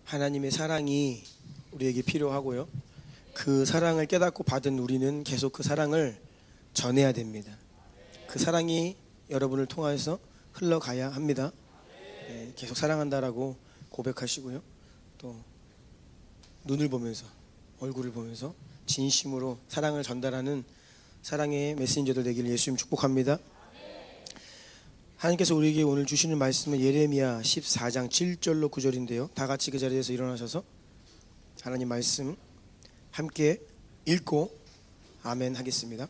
하나님의 사랑이 우리에게 필요하고요. 그 사랑을 깨닫고 받은 우리는 계속 그 사랑을 전해야 됩니다. 그 사랑이 여러분을 통해서 흘러가야 합니다. 계속 사랑한다라고 고백하시고요. 또 눈을 보면서, 얼굴을 보면서 진심으로 사랑을 전달하는 사랑의 메신저들 되기를 예수님 축복합니다. 하나님께서 우리에게 오늘 주시는 말씀은 예레미야 14장 7절로 9절인데요. 다 같이 그 자리에서 일어나셔서 하나님 말씀 함께 읽고 아멘 하겠습니다.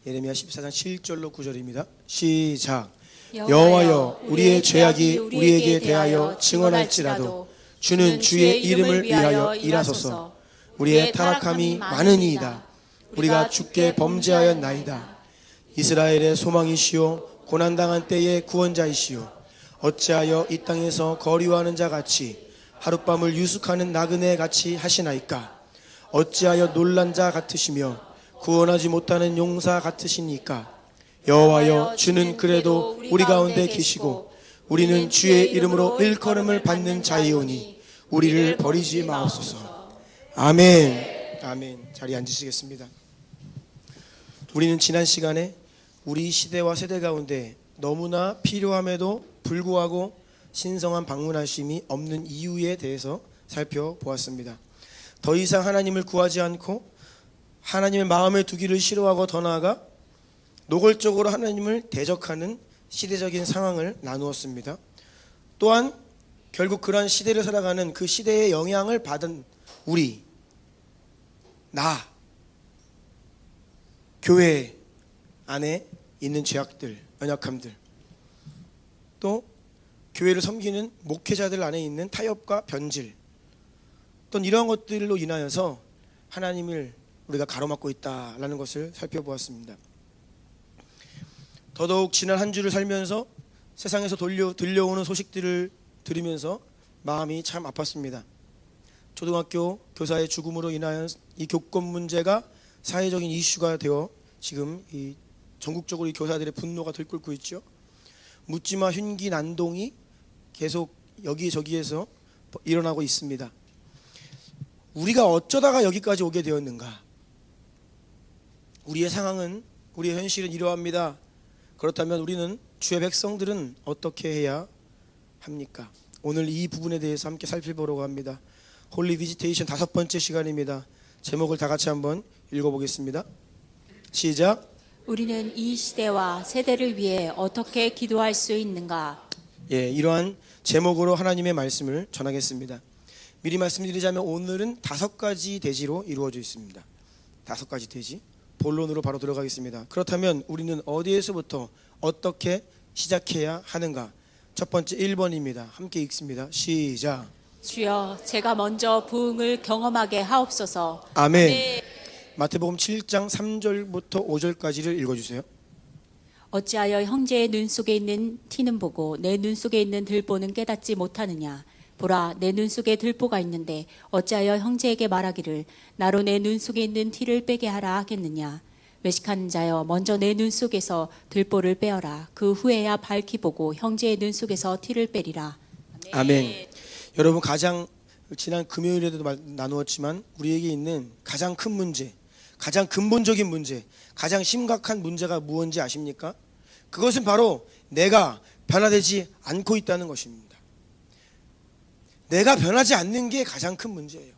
예레미야 14장 7절로 9절입니다. 시작. 여호와여, 우리의 죄악이 우리에게 대하여 증언할지라도 주는 주의 이름을 위하여 일하소서. 우리의 타락함이 많으니이다. 우리가 주께 범죄하였나이다. 이스라엘의 소망이시오, 고난당한 때의 구원자이시오. 어찌하여 이 땅에서 거리워하는 자 같이 하룻밤을 유숙하는 나그네 같이 하시나이까. 어찌하여 놀란 자 같으시며 구원하지 못하는 용사 같으시니까. 여호와여, 주는 그래도 우리 가운데 계시고 우리는 주의 이름으로 일컬음을 받는 자이오니 우리를 버리지 마옵소서. 아멘. 아멘. 자리에 앉으시겠습니다. 우리는 지난 시간에 우리 시대와 세대 가운데 너무나 필요함에도 불구하고 신성한 방문하심이 없는 이유에 대해서 살펴보았습니다. 더 이상 하나님을 구하지 않고 하나님의 마음에 두기를 싫어하고 더 나아가 노골적으로 하나님을 대적하는 시대적인 상황을 나누었습니다. 또한 결국 그러한 시대를 살아가는 그 시대의 영향을 받은 우리, 교회 안에 있는 죄악들, 연약함들, 또 교회를 섬기는 목회자들 안에 있는 타협과 변질, 또 이러한 것들로 인하여서 하나님을 우리가 가로막고 있다라는 것을 살펴보았습니다. 더더욱 지난 한 주를 살면서 세상에서 들려오는 소식들을 들으면서 마음이 참 아팠습니다. 초등학교 교사의 죽음으로 인하여 이 교권 문제가 사회적인 이슈가 되어 지금 이 전국적으로 이 교사들의 분노가 들끓고 있죠. 묻지마 흉기 난동이 계속 여기저기에서 일어나고 있습니다. 우리가 어쩌다가 여기까지 오게 되었는가? 우리의 상황은, 우리의 현실은 이러합니다. 그렇다면 우리는 주의 백성들은 어떻게 해야 합니까? 오늘 이 부분에 대해서 함께 살펴보려고 합니다. 홀리 비지테이션 5번째 시간입니다. 제목을 다 같이 한번 읽어보겠습니다. 시작. 우리는 이 시대와 세대를 위해 어떻게 기도할 수 있는가? 이러한 제목으로 하나님의 말씀을 전하겠습니다. 미리 말씀드리자면 오늘은 5가지 대지로 이루어져 있습니다. 5가지 대지. 본론으로 바로 들어가겠습니다. 그렇다면 우리는 어디에서부터 어떻게 시작해야 하는가? 첫 번째 1번입니다. 함께 읽습니다. 시작. 주여, 제가 먼저 부흥을 경험하게 하옵소서. 아멘. 마태복음 7장 3절부터 5절까지를 읽어주세요. 어찌하여 형제의 눈 속에 있는 티는 보고 내 눈 속에 있는 들보는 깨닫지 못하느냐? 보라, 내 눈 속에 들보가 있는데 어찌하여 형제에게 말하기를 나로 내 눈 속에 있는 티를 빼게 하라 하겠느냐? 외식하는 자여, 먼저 내 눈 속에서 들보를 빼어라. 그 후에야 밝히 보고 형제의 눈 속에서 티를 빼리라. 아멘. 여러분, 가장 지난 금요일에도 나누었지만 우리에게 있는 가장 큰 문제, 가장 근본적인 문제, 가장 심각한 문제가 무엇인지 아십니까? 그것은 바로 내가 변화되지 않고 있다는 것입니다. 내가 변하지 않는 게 가장 큰 문제예요.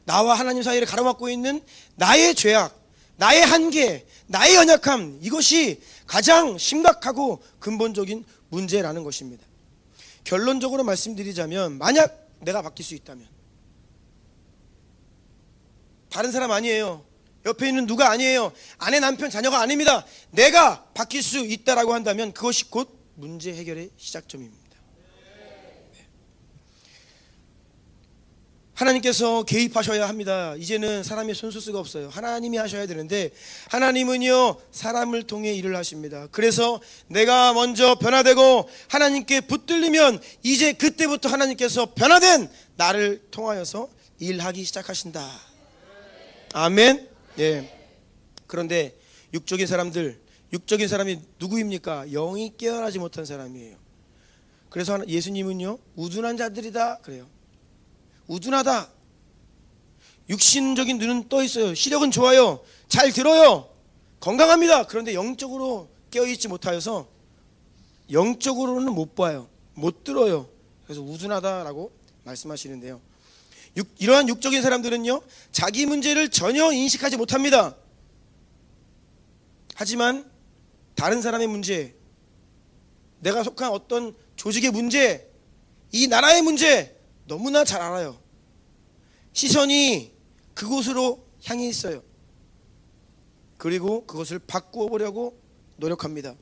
나와 하나님 사이를 가로막고 있는 나의 죄악, 나의 한계, 나의 연약함, 이것이 가장 심각하고 근본적인 문제라는 것입니다. 결론적으로 말씀드리자면, 만약 내가 바뀔 수 있다면, 다른 사람 아니에요, 옆에 있는 누가 아니에요, 아내, 남편, 자녀가 아닙니다. 내가 바뀔 수 있다라고 한다면 그것이 곧 문제 해결의 시작점입니다. 하나님께서 개입하셔야 합니다. 이제는 사람이 손쓸 수가 없어요. 하나님이 하셔야 되는데 하나님은요, 사람을 통해 일을 하십니다. 그래서 내가 먼저 변화되고 하나님께 붙들리면 이제 그때부터 하나님께서 변화된 나를 통하여서 일하기 시작하신다. 아멘. 그런데 육적인 사람이 누구입니까? 영이 깨어나지 못한 사람이에요. 그래서 예수님은요, 우둔한 자들이다 그래요. 우둔하다. 육신적인 눈은 떠 있어요. 시력은 좋아요. 잘 들어요. 건강합니다. 그런데 영적으로 깨어있지 못하여서 영적으로는 못 봐요. 못 들어요. 그래서 우둔하다라고 말씀하시는데요. 이러한 육적인 사람들은요, 자기 문제를 전혀 인식하지 못합니다. 하지만 다른 사람의 문제, 내가 속한 어떤 조직의 문제, 이 나라의 문제 너무나 잘 알아요. 시선이 그곳으로 향해 있어요. 그리고 그것을 바꾸어 보려고 노력합니다.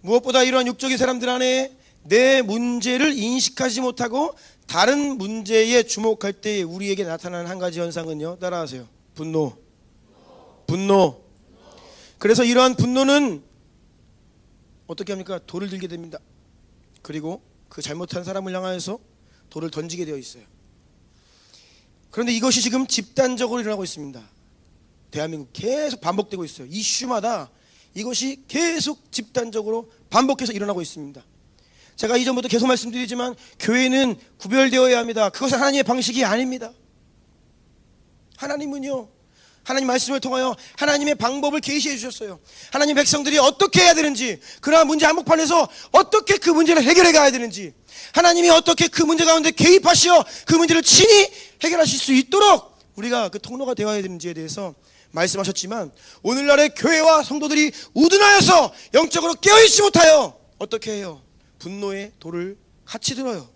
무엇보다 이러한 육적인 사람들 안에 내 문제를 인식하지 못하고 다른 문제에 주목할 때 우리에게 나타나는 한 가지 현상은요, 따라하세요. 분노. 그래서 이러한 분노는 어떻게 합니까? 돌을 들게 됩니다. 그리고 그 잘못한 사람을 향하여서 돌을 던지게 되어 있어요. 그런데 이것이 지금 집단적으로 일어나고 있습니다. 대한민국 계속 반복되고 있어요. 이슈마다 이것이 계속 집단적으로 반복해서 일어나고 있습니다. 제가 이전부터 계속 말씀드리지만 교회는 구별되어야 합니다. 그것은 하나님의 방식이 아닙니다. 하나님은요, 하나님 말씀을 통하여 하나님의 방법을 계시해 주셨어요. 하나님 백성들이 어떻게 해야 되는지, 그러한 문제 한복판에서 어떻게 그 문제를 해결해 가야 되는지, 하나님이 어떻게 그 문제 가운데 개입하시어 그 문제를 친히 해결하실 수 있도록 우리가 그 통로가 되어야 되는지에 대해서 말씀하셨지만, 오늘날의 교회와 성도들이 우둔하여서 영적으로 깨어있지 못하여 어떻게 해요? 분노의 돌을 같이 들어요.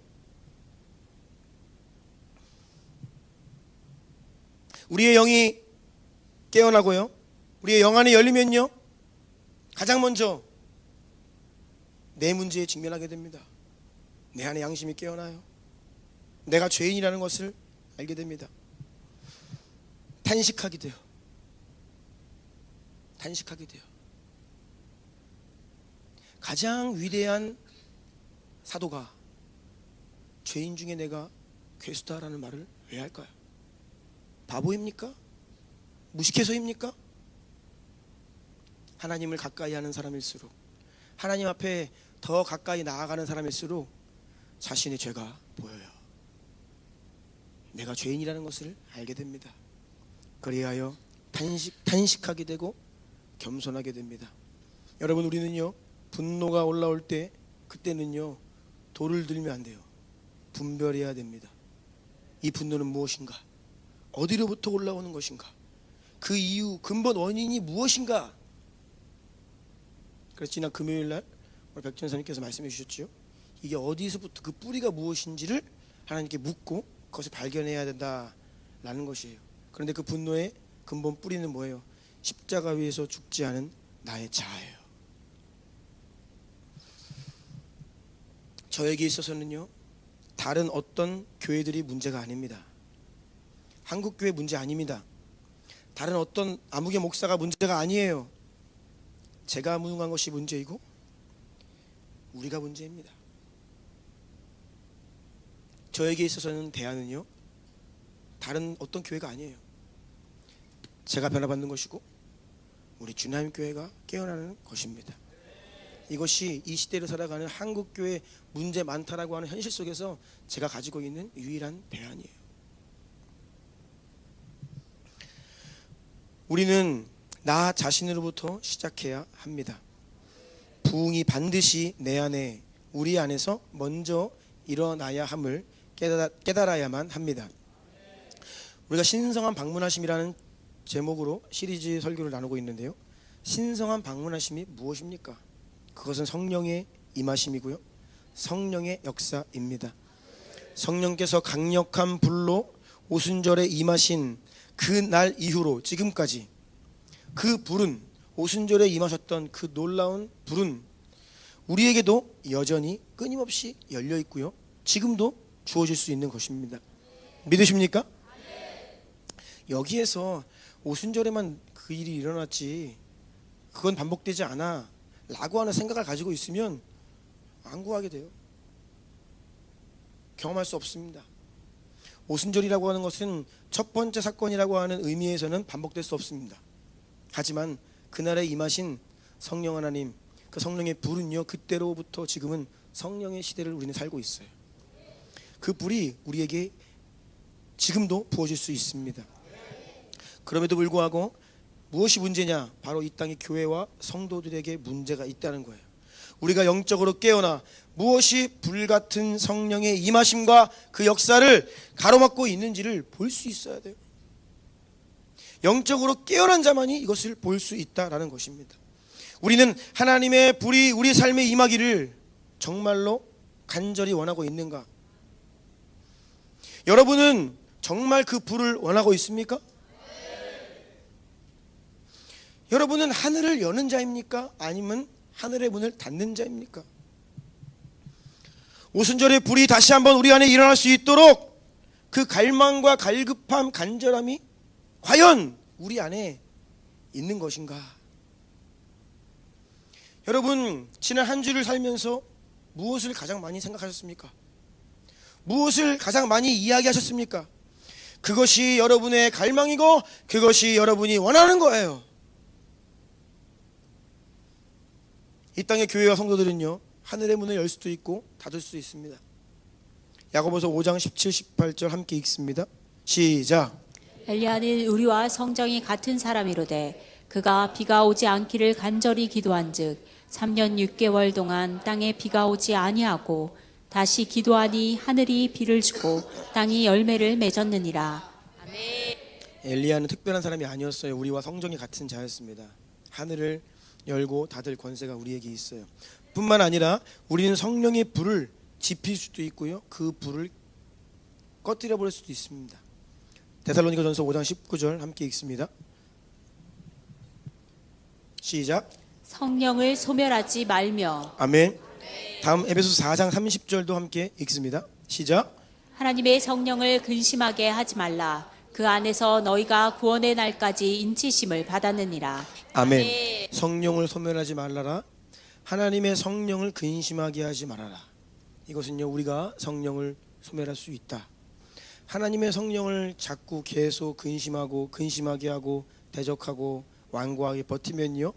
우리의 영이 깨어나고요, 우리의 영 안이 열리면요, 가장 먼저 내 문제에 직면하게 됩니다. 내 안에 양심이 깨어나요. 내가 죄인이라는 것을 알게 됩니다. 탄식하게 돼요. 가장 위대한 사도가 죄인 중에 내가 괴수다라는 말을 왜 할까요? 바보입니까? 무식해서입니까? 하나님을 가까이 하는 사람일수록, 하나님 앞에 더 가까이 나아가는 사람일수록 자신의 죄가 보여요. 내가 죄인이라는 것을 알게 됩니다. 그리하여 탄식하게 되고 겸손하게 됩니다. 여러분, 우리는요, 분노가 올라올 때 그때는요, 돌을 들면 안 돼요. 분별해야 됩니다. 이 분노는 무엇인가? 어디로부터 올라오는 것인가? 그 이유, 근본 원인이 무엇인가? 그래서 지난 금요일날 우리 백전사님께서 말씀해 주셨죠. 이게 어디서부터, 그 뿌리가 무엇인지를 하나님께 묻고 그것을 발견해야 된다라는 것이에요. 그런데 그 분노의 근본 뿌리는 뭐예요? 십자가 위에서 죽지 않은 나의 자아예요. 저에게 있어서는요, 다른 어떤 교회들이 문제가 아닙니다. 한국교회 문제 아닙니다. 다른 어떤 아무개 목사가 문제가 아니에요. 제가 무능한 것이 문제이고 우리가 문제입니다. 저에게 있어서는 대안은요, 다른 어떤 교회가 아니에요. 제가 변화받는 것이고 우리 주나님 교회가 깨어나는 것입니다. 이것이 이 시대를 살아가는 한국교회 문제 많다라고 하는 현실 속에서 제가 가지고 있는 유일한 대안이에요. 우리는 나 자신으로부터 시작해야 합니다. 부흥이 반드시 내 안에, 우리 안에서 먼저 일어나야 함을 깨달아야만 합니다. 우리가 신성한 방문하심이라는 제목으로 시리즈 설교를 나누고 있는데요, 신성한 방문하심이 무엇입니까? 그것은 성령의 임하심이고요, 성령의 역사입니다. 성령께서 강력한 불로 오순절에 임하신 그 날 이후로 지금까지 그 불은, 오순절에 임하셨던 그 놀라운 불은 우리에게도 여전히 끊임없이 열려 있고요, 지금도 주어질 수 있는 것입니다. 믿으십니까? 여기에서 오순절에만 그 일이 일어났지 그건 반복되지 않아 라고 하는 생각을 가지고 있으면 안 구하게 돼요. 경험할 수 없습니다. 오순절이라고 하는 것은 첫 번째 사건이라고 하는 의미에서는 반복될 수 없습니다. 하지만 그날에 임하신 성령 하나님, 그 성령의 불은요, 그때로부터 지금은 성령의 시대를 우리는 살고 있어요. 그 불이 우리에게 지금도 부어질 수 있습니다. 그럼에도 불구하고 무엇이 문제냐? 바로 이 땅의 교회와 성도들에게 문제가 있다는 거예요. 우리가 영적으로 깨어나 무엇이 불같은 성령의 임하심과 그 역사를 가로막고 있는지를 볼 수 있어야 돼요. 영적으로 깨어난 자만이 이것을 볼 수 있다라는 것입니다. 우리는 하나님의 불이 우리 삶에 임하기를 정말로 간절히 원하고 있는가? 여러분은 정말 그 불을 원하고 있습니까? 여러분은 하늘을 여는 자입니까? 아니면 하늘의 문을 닫는 자입니까? 오순절의 불이 다시 한번 우리 안에 일어날 수 있도록 그 갈망과 갈급함, 간절함이 과연 우리 안에 있는 것인가? 여러분, 지난 한 주를 살면서 무엇을 가장 많이 생각하셨습니까? 무엇을 가장 많이 이야기하셨습니까? 그것이 여러분의 갈망이고 그것이 여러분이 원하는 거예요. 이 땅의 교회와 성도들은요, 하늘의 문을 열 수도 있고 닫을 수도 있습니다. 야고보서 5장 17, 18절 함께 읽습니다. 시작. 엘리야는 우리와 성정이 같은 사람이로되 그가 비가 오지 않기를 간절히 기도한즉 3년 6개월 동안 땅에 비가 오지 아니하고 다시 기도하니 하늘이 비를 주고 땅이 열매를 맺었느니라. 엘리야는 특별한 사람이 아니었어요. 우리와 성정이 같은 자였습니다. 하늘을 열고 닫을 권세가 우리에게 있어요. 뿐만 아니라 우리는 성령의 불을 지필 수도 있고요, 그 불을 꺼뜨려 버릴 수도 있습니다. 데살로니가전서 5장 19절 함께 읽습니다. 시작. 성령을 소멸하지 말며. 아멘. 다음 에베소서 4장 30절도 함께 읽습니다. 시작. 하나님의 성령을 근심하게 하지 말라. 그 안에서 너희가 구원의 날까지 인치심을 받았느니라. 아멘. 성령을 소멸하지 말라라. 하나님의 성령을 근심하게 하지 말아라. 이것은요, 우리가 성령을 소멸할 수 있다. 하나님의 성령을 자꾸 계속 근심하게 하고 대적하고 완고하게 버티면요,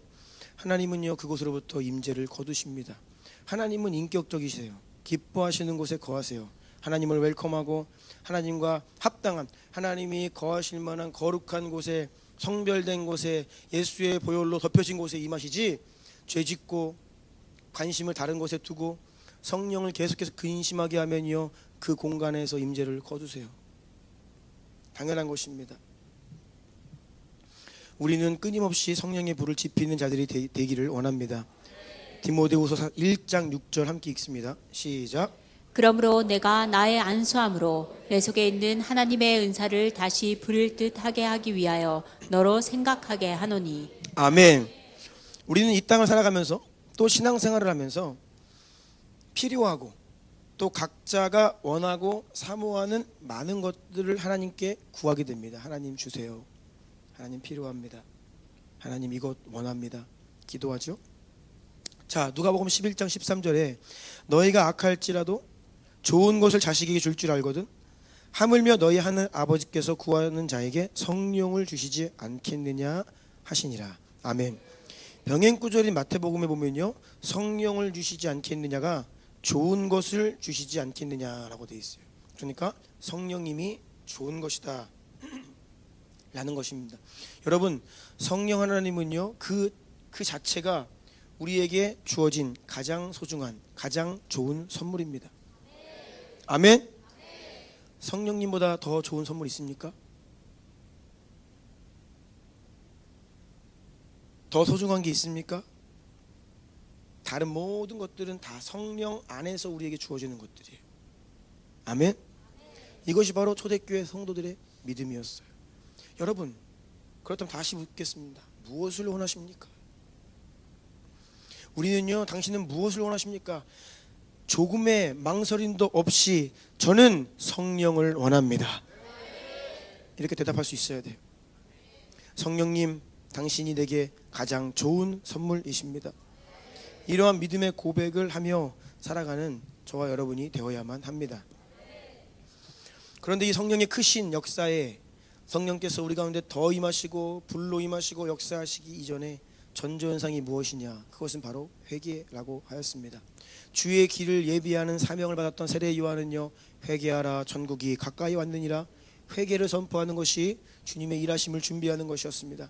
하나님은요 그곳으로부터 임재를 거두십니다. 하나님은 인격적이세요. 기뻐하시는 곳에 거하세요. 하나님을 웰컴하고 하나님과 합당한, 하나님이 거하실 만한 거룩한 곳에, 성별된 곳에, 예수의 보혈로 덮여진 곳에 임하시지, 죄짓고 관심을 다른 곳에 두고 성령을 계속해서 근심하게 하면요, 그 공간에서 임재를 거두세요. 당연한 것입니다. 우리는 끊임없이 성령의 불을 지피는 자들이 되기를 원합니다. 디모데후서 1장 6절 함께 읽습니다. 시작. 그러므로 내가 나의 안수함으로 내 속에 있는 하나님의 은사를 다시 부릴 듯 하게 하기 위하여 너로 생각하게 하노니. 아멘. 우리는 이 땅을 살아가면서 또 신앙생활을 하면서 필요하고 또 각자가 원하고 사모하는 많은 것들을 하나님께 구하게 됩니다. 하나님 주세요. 하나님 필요합니다. 하나님 이것 원합니다. 기도하죠. 자, 누가복음 11장 13절에 너희가 악할지라도 좋은 것을 자식에게 줄 줄 알거든 하물며 너희 하늘 아버지께서 구하는 자에게 성령을 주시지 않겠느냐 하시니라. 아멘. 병행구절인 마태복음에 보면요, 성령을 주시지 않겠느냐가 좋은 것을 주시지 않겠느냐라고 되어 있어요. 그러니까 성령님이 좋은 것이다 라는 것입니다. 여러분, 성령 하나님은요, 그 자체가 우리에게 주어진 가장 소중한, 가장 좋은 선물입니다. 아멘. 성령님보다 더 좋은 선물 있습니까? 더 소중한 게 있습니까? 다른 모든 것들은 다 성령 안에서 우리에게 주어지는 것들이에요. 아멘. 이것이 바로 초대교회 성도들의 믿음이었어요. 여러분, 그렇다면 다시 묻겠습니다. 무엇을 원하십니까? 우리는요, 당신은 무엇을 원하십니까? 조금의 망설임도 없이 저는 성령을 원합니다. 이렇게 대답할 수 있어야 돼요. 성령님, 당신이 내게 가장 좋은 선물이십니다. 이러한 믿음의 고백을 하며 살아가는 저와 여러분이 되어야만 합니다. 그런데 이 성령의 크신 역사에 성령께서 우리 가운데 더 임하시고 불로 임하시고 역사하시기 이전에 전조현상이 무엇이냐? 그것은 바로 회개라고 하였습니다. 주의 길을 예비하는 사명을 받았던 세례 요한은요, 회개하라, 전국이 가까이 왔느니라, 회개를 선포하는 것이 주님의 일하심을 준비하는 것이었습니다.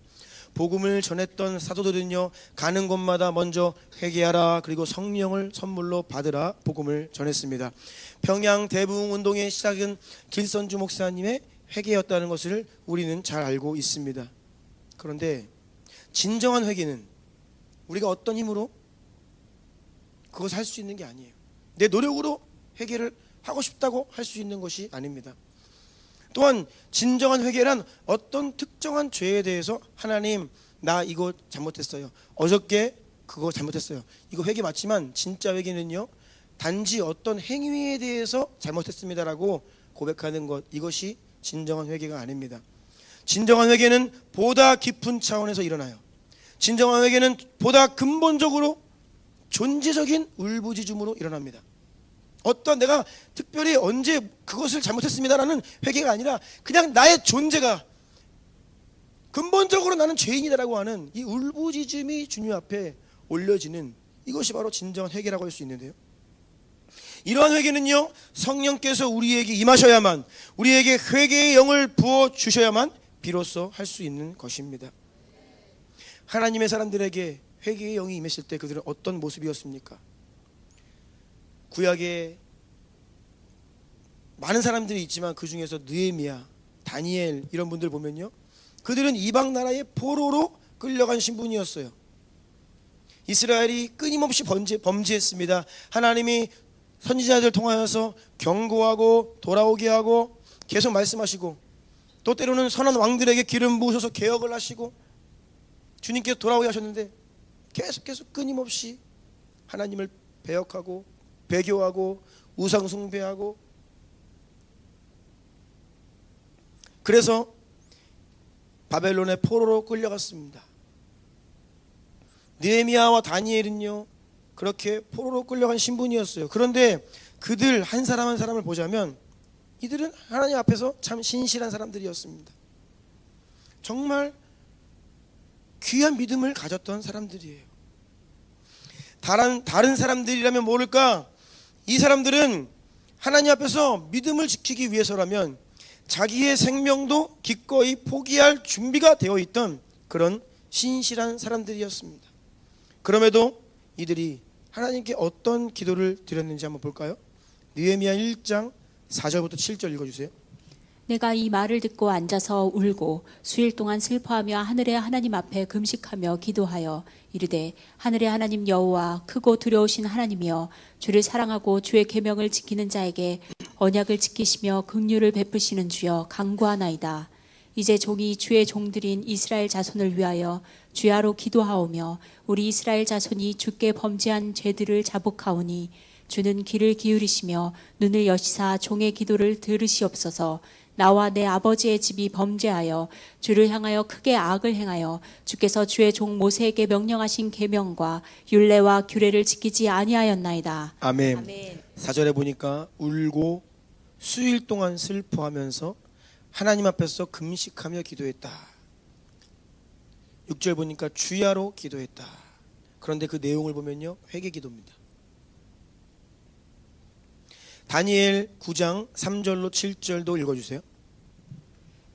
복음을 전했던 사도들은요, 가는 곳마다 먼저 회개하라, 그리고 성령을 선물로 받으라 복음을 전했습니다. 평양 대부흥 운동의 시작은 길선주 목사님의 회개였다는 것을 우리는 잘 알고 있습니다. 그런데 진정한 회개는 우리가 어떤 힘으로 그것을 할 수 있는 게 아니에요. 내 노력으로 회개를 하고 싶다고 할 수 있는 것이 아닙니다. 또한 진정한 회개란 어떤 특정한 죄에 대해서 하나님, 나 이거 잘못했어요, 어저께 그거 잘못했어요, 이거 회개 맞지만 진짜 회개는요, 단지 어떤 행위에 대해서 잘못했습니다라고 고백하는 것, 이것이 진정한 회개가 아닙니다. 진정한 회개는 보다 깊은 차원에서 일어나요. 진정한 회개는 보다 근본적으로 존재적인 울부짖음으로 일어납니다. 어떤 내가 특별히 언제 그것을 잘못했습니다라는 회개가 아니라 그냥 나의 존재가 근본적으로 나는 죄인이다라고 하는 이 울부짖음이 주님 앞에 올려지는, 이것이 바로 진정한 회개라고 할 수 있는데요, 이러한 회개는요, 성령께서 우리에게 임하셔야만, 우리에게 회개의 영을 부어주셔야만 비로소 할 수 있는 것입니다. 하나님의 사람들에게 회개의 영이 임했을 때 그들은 어떤 모습이었습니까? 구약에 많은 사람들이 있지만 그 중에서 느헤미야, 다니엘 이런 분들 보면요, 그들은 이방 나라의 포로로 끌려간 신분이었어요. 이스라엘이 끊임없이 범죄했습니다. 하나님이 선지자들 통하여서 경고하고 돌아오게 하고 계속 말씀하시고, 또 때로는 선한 왕들에게 기름 부으셔서 개혁을 하시고 주님께서 돌아오게 하셨는데 계속 끊임없이 하나님을 배역하고 배교하고 우상 숭배하고, 그래서 바벨론의 포로로 끌려갔습니다. 느헤미야와 다니엘은요, 그렇게 포로로 끌려간 신분이었어요. 그런데 그들 한 사람 한 사람을 보자면 이들은 하나님 앞에서 참 신실한 사람들이었습니다. 정말 귀한 믿음을 가졌던 사람들이에요. 다른 사람들이라면 모를까, 이 사람들은 하나님 앞에서 믿음을 지키기 위해서라면 자기의 생명도 기꺼이 포기할 준비가 되어 있던 그런 신실한 사람들이었습니다. 그럼에도 이들이 하나님께 어떤 기도를 드렸는지 한번 볼까요? 느헤미야 1장 4절부터 7절 읽어주세요. 내가 이 말을 듣고 앉아서 울고 수일 동안 슬퍼하며 하늘의 하나님 앞에 금식하며 기도하여 이르되, 하늘의 하나님 여호와, 크고 두려우신 하나님이여, 주를 사랑하고 주의 계명을 지키는 자에게 언약을 지키시며 긍휼을 베푸시는 주여, 간구하나이다. 이제 종이 주의 종들인 이스라엘 자손을 위하여 주야로 기도하오며 우리 이스라엘 자손이 주께 범죄한 죄들을 자복하오니 주는 귀를 기울이시며 눈을 여시사 종의 기도를 들으시옵소서. 나와 내 아버지의 집이 범죄하여 주를 향하여 크게 악을 행하여 주께서 주의 종 모세에게 명령하신 계명과 율례와 규례를 지키지 아니하였나이다. 아멘. 아멘. 4절에 보니까 울고 수일 동안 슬퍼하면서 하나님 앞에서 금식하며 기도했다. 6절 보니까 주야로 기도했다. 그런데 그 내용을 보면요, 회개 기도입니다. 다니엘 9장 3절로 7절도 읽어주세요.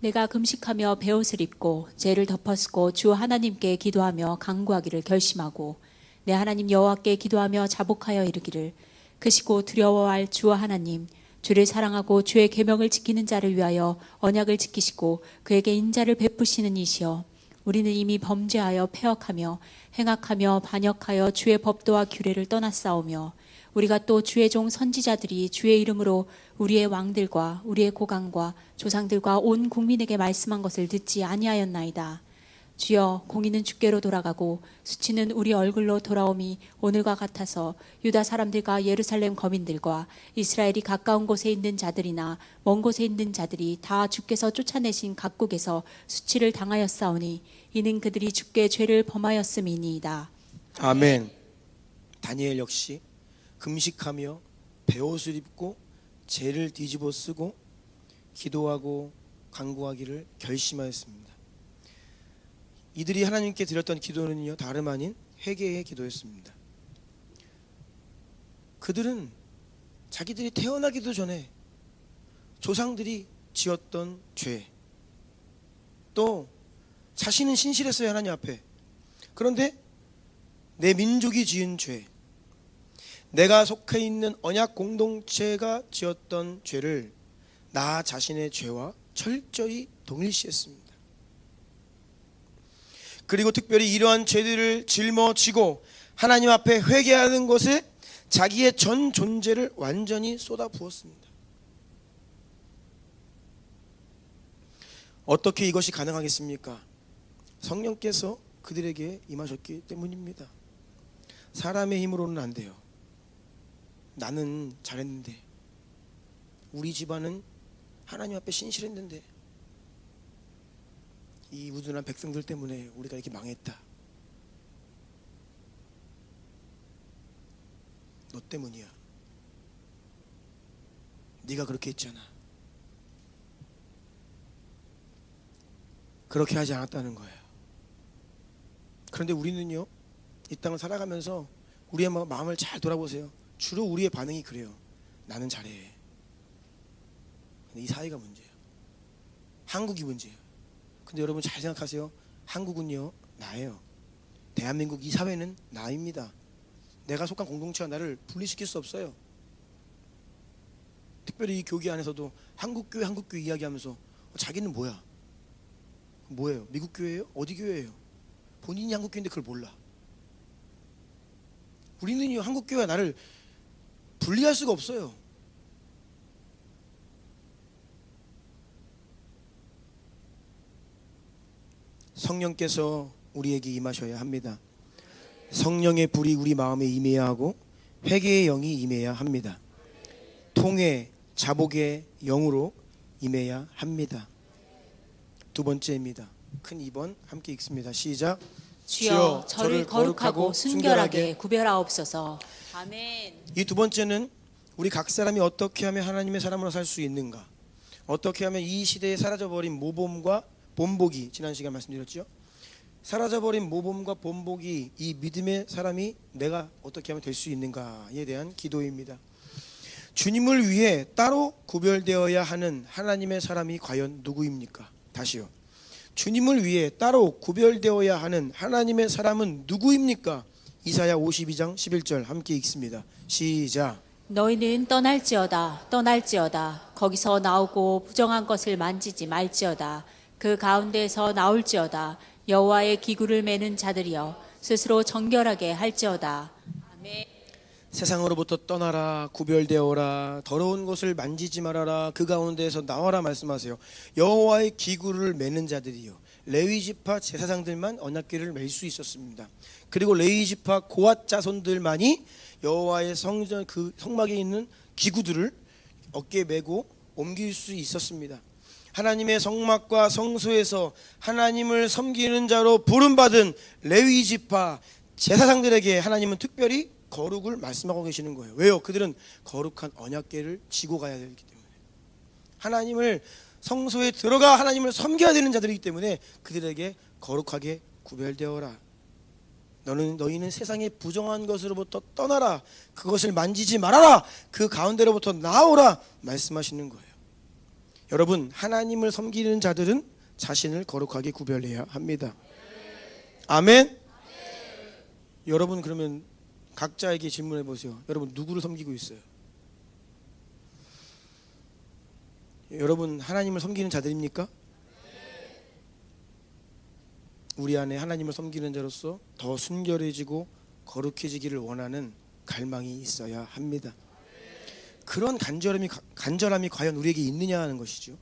내가 금식하며 베옷을 입고 죄를 덮어쓰고 주 하나님께 기도하며 간구하기를 결심하고 내 하나님 여호와께 기도하며 자복하여 이르기를, 크시고 두려워할 주 하나님, 주를 사랑하고 주의 계명을 지키는 자를 위하여 언약을 지키시고 그에게 인자를 베푸시는 이시여, 우리는 이미 범죄하여 패역하며 행악하며 반역하여 주의 법도와 규례를 떠났사오며 우리가 또 주의 종 선지자들이 주의 이름으로 우리의 왕들과 우리의 고관과 조상들과 온 국민에게 말씀한 것을 듣지 아니하였나이다. 주여, 공의는 주께로 돌아가고 수치는 우리 얼굴로 돌아옴이 오늘과 같아서 유다 사람들과 예루살렘 거민들과 이스라엘이 가까운 곳에 있는 자들이나 먼 곳에 있는 자들이 다 주께서 쫓아내신 각국에서 수치를 당하였사오니 이는 그들이 주께 죄를 범하였음이니이다. 아멘. 다니엘 역시 금식하며 베옷을 입고 죄를 뒤집어 쓰고 기도하고 간구하기를 결심하였습니다. 이들이 하나님께 드렸던 기도는요, 다름 아닌 회개의 기도였습니다. 그들은 자기들이 태어나기도 전에 조상들이 지었던 죄, 또 자신은 신실했어요, 하나님 앞에. 그런데 내 민족이 지은 죄, 내가 속해 있는 언약 공동체가 지었던 죄를 나 자신의 죄와 철저히 동일시했습니다. 그리고 특별히 이러한 죄들을 짊어지고 하나님 앞에 회개하는 것에 자기의 전 존재를 완전히 쏟아부었습니다. 어떻게 이것이 가능하겠습니까? 성령께서 그들에게 임하셨기 때문입니다. 사람의 힘으로는 안 돼요. 나는 잘했는데, 우리 집안은 하나님 앞에 신실했는데, 이 우둔한 백성들 때문에 우리가 이렇게 망했다. 너 때문이야. 네가 그렇게 했잖아. 그렇게 하지 않았다는 거예요. 그런데 우리는요, 이 땅을 살아가면서 우리의 마음을 잘 돌아보세요. 주로 우리의 반응이 그래요. 나는 잘해. 근데 이 사회가 문제예요. 한국이 문제예요. 근데 여러분 잘 생각하세요. 한국은요, 나예요. 대한민국 이 사회는 나입니다. 내가 속한 공동체와 나를 분리시킬 수 없어요. 특별히 이 교회 안에서도 한국교회 이야기하면서 자기는 뭐야? 뭐예요? 미국 교회예요? 어디 교회예요? 본인이 한국교회인데 그걸 몰라. 우리는요, 한국교회와 나를 분리할 수가 없어요. 성령께서 우리에게 임하셔야 합니다. 성령의 불이 우리 마음에 임해야 하고 회개의 영이 임해야 합니다. 통회, 자복의 영으로 임해야 합니다. 두 번째입니다. 큰 2번 함께 읽습니다. 시작. 주여 저를 거룩하고 순결하게 구별하옵소서. 아멘. 이 두 번째는 우리 각 사람이 어떻게 하면 하나님의 사람으로 살 수 있는가, 어떻게 하면 이 시대에 사라져버린 모범과 본보기, 지난 시간 말씀드렸죠. 사라져버린 모범과 본보기, 이 믿음의 사람이 내가 어떻게 하면 될 수 있는가에 대한 기도입니다. 주님을 위해 따로 구별되어야 하는 하나님의 사람이 과연 누구입니까? 다시요. 주님을 위해 따로 구별되어야 하는 하나님의 사람은 누구입니까? 이사야 52장 11절 함께 읽습니다. 시작. 너희는 떠날지어다 거기서 나오고 부정한 것을 만지지 말지어다. 그 가운데서 나올지어다. 여호와의 기구를 매는 자들이여 스스로 정결하게 할지어다. 아멘. 세상으로부터 떠나라, 구별되어라, 더러운 것을 만지지 말아라, 그 가운데에서 나와라 말씀하세요. 여호와의 기구를 매는 자들이요, 레위지파 제사장들만 언약궤를 맬 수 있었습니다. 그리고 레위지파 고앗 자손들만이 여호와의 성전 그 성막에 있는 기구들을 어깨에 메고 옮길 수 있었습니다. 하나님의 성막과 성소에서 하나님을 섬기는 자로 부름받은 레위지파 제사장들에게 하나님은 특별히 거룩을 말씀하고 계시는 거예요. 왜요? 그들은 거룩한 언약궤를 지고 가야 되기 때문에, 하나님을 성소에 들어가 하나님을 섬겨야 되는 자들이기 때문에 그들에게 거룩하게 구별되어라. 너희는 세상의 부정한 것으로부터 떠나라, 그것을 만지지 말아라, 그 가운데로부터 나오라 말씀하시는 거예요. 여러분, 하나님을 섬기는 자들은 자신을 거룩하게 구별해야 합니다. 아멘. 여러분, 그러면 각자에게 질문해 보세요. 여러분, 누구를 섬기고 있어요? 여러분, 하나님을 섬기는 자들입니까? 우리 안에 하나님을 섬기는 자로서 더 순결해지고 거룩해지기를 원하는 갈망이 있어야 합니다. 그런 간절함이 과연 우리에게 있느냐 하는 것이죠.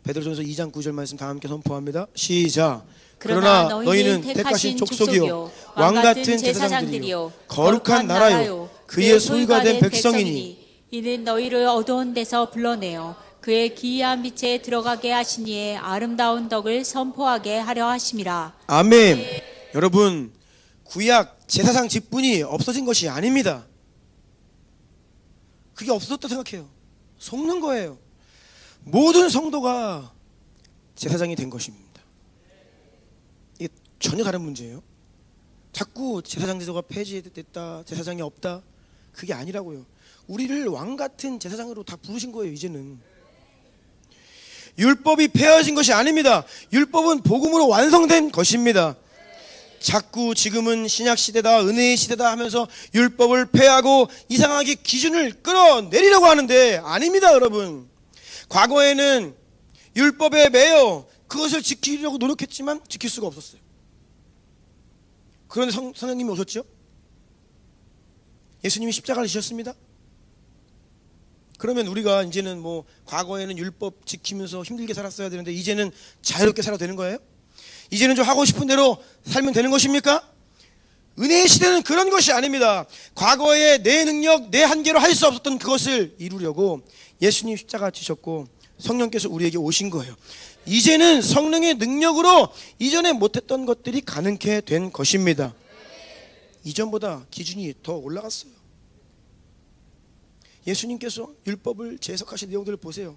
베드로전서 2장 9절 말씀 다 함께 선포합니다. 시작. 그러나 너희는 택하신 족속이요 왕같은 제사장들이요 거룩한 나라요 그의 소유가 된 백성이니 이는 너희를 어두운 데서 불러내어 그의 기이한 빛에 들어가게 하시니에 아름다운 덕을 선포하게 하려 하심이라. 아멘. 여러분, 구약 제사장 직분이 없어진 것이 아닙니다. 그게 없어졌다 생각해요. 속는 거예요. 모든 성도가 제사장이 된 것입니다. 이게 전혀 다른 문제예요. 자꾸 제사장 제도가 폐지됐다, 제사장이 없다, 그게 아니라고요. 우리를 왕 같은 제사장으로 다 부르신 거예요. 이제는 율법이 폐하신 것이 아닙니다. 율법은 복음으로 완성된 것입니다. 자꾸 지금은 신약 시대다, 은혜의 시대다 하면서 율법을 폐하고 이상하게 기준을 끌어내리려고 하는데 아닙니다, 여러분. 과거에는 율법에 매여 그것을 지키려고 노력했지만 지킬 수가 없었어요. 그런데 성령님이 오셨죠? 예수님이 십자가를 지셨습니다. 그러면 우리가 이제는 뭐 과거에는 율법 지키면서 힘들게 살았어야 되는데 이제는 자유롭게 살아도 되는 거예요? 이제는 좀 하고 싶은 대로 살면 되는 것입니까? 은혜의 시대는 그런 것이 아닙니다. 과거에 내 능력, 내 한계로 할 수 없었던 그것을 이루려고 예수님 십자가 지셨고 성령께서 우리에게 오신 거예요. 이제는 성령의 능력으로 이전에 못했던 것들이 가능케 된 것입니다. 이전보다 기준이 더 올라갔어요. 예수님께서 율법을 재해석하신 내용들을 보세요.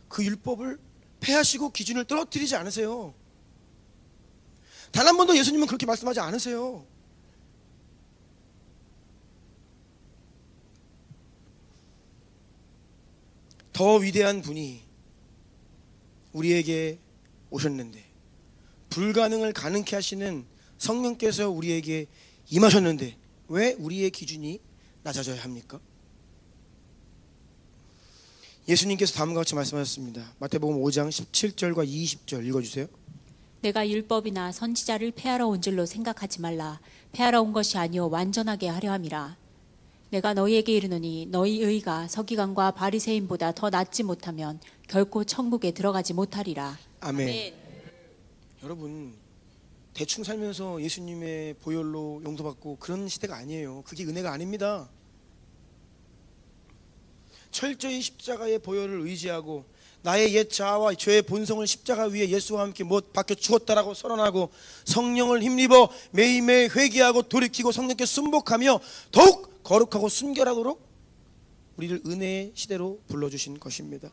그 율법을 폐하시고 기준을 떨어뜨리지 않으세요. 단 한 번도 예수님은 그렇게 말씀하지 않으세요. 더 위대한 분이 우리에게 오셨는데, 불가능을 가능케 하시는 성령께서 우리에게 임하셨는데 왜 우리의 기준이 낮아져야 합니까? 예수님께서 다음과 같이 말씀하셨습니다. 마태복음 5장 17절과 20절 읽어주세요. 내가 율법이나 선지자를 폐하러 온 줄로 생각하지 말라. 폐하러 온 것이 아니요 완전하게 하려 함이라. 내가 너희에게 이르노니 너희 의가 서기관과 바리새인보다 더 낫지 못하면 결코 천국에 들어가지 못하리라. 아멘. 아멘. 여러분, 대충 살면서 예수님의 보혈로 용서받고 그런 시대가 아니에요. 그게 은혜가 아닙니다. 철저히 십자가의 보혈을 의지하고 나의 옛 자아와 죄의 본성을 십자가 위에 예수와 함께 못 박혀 죽었다라고 선언하고 성령을 힘입어 매일매일 회개하고 돌이키고 성령께 순복하며 더욱 거룩하고 순결하도록 우리를 은혜의 시대로 불러주신 것입니다.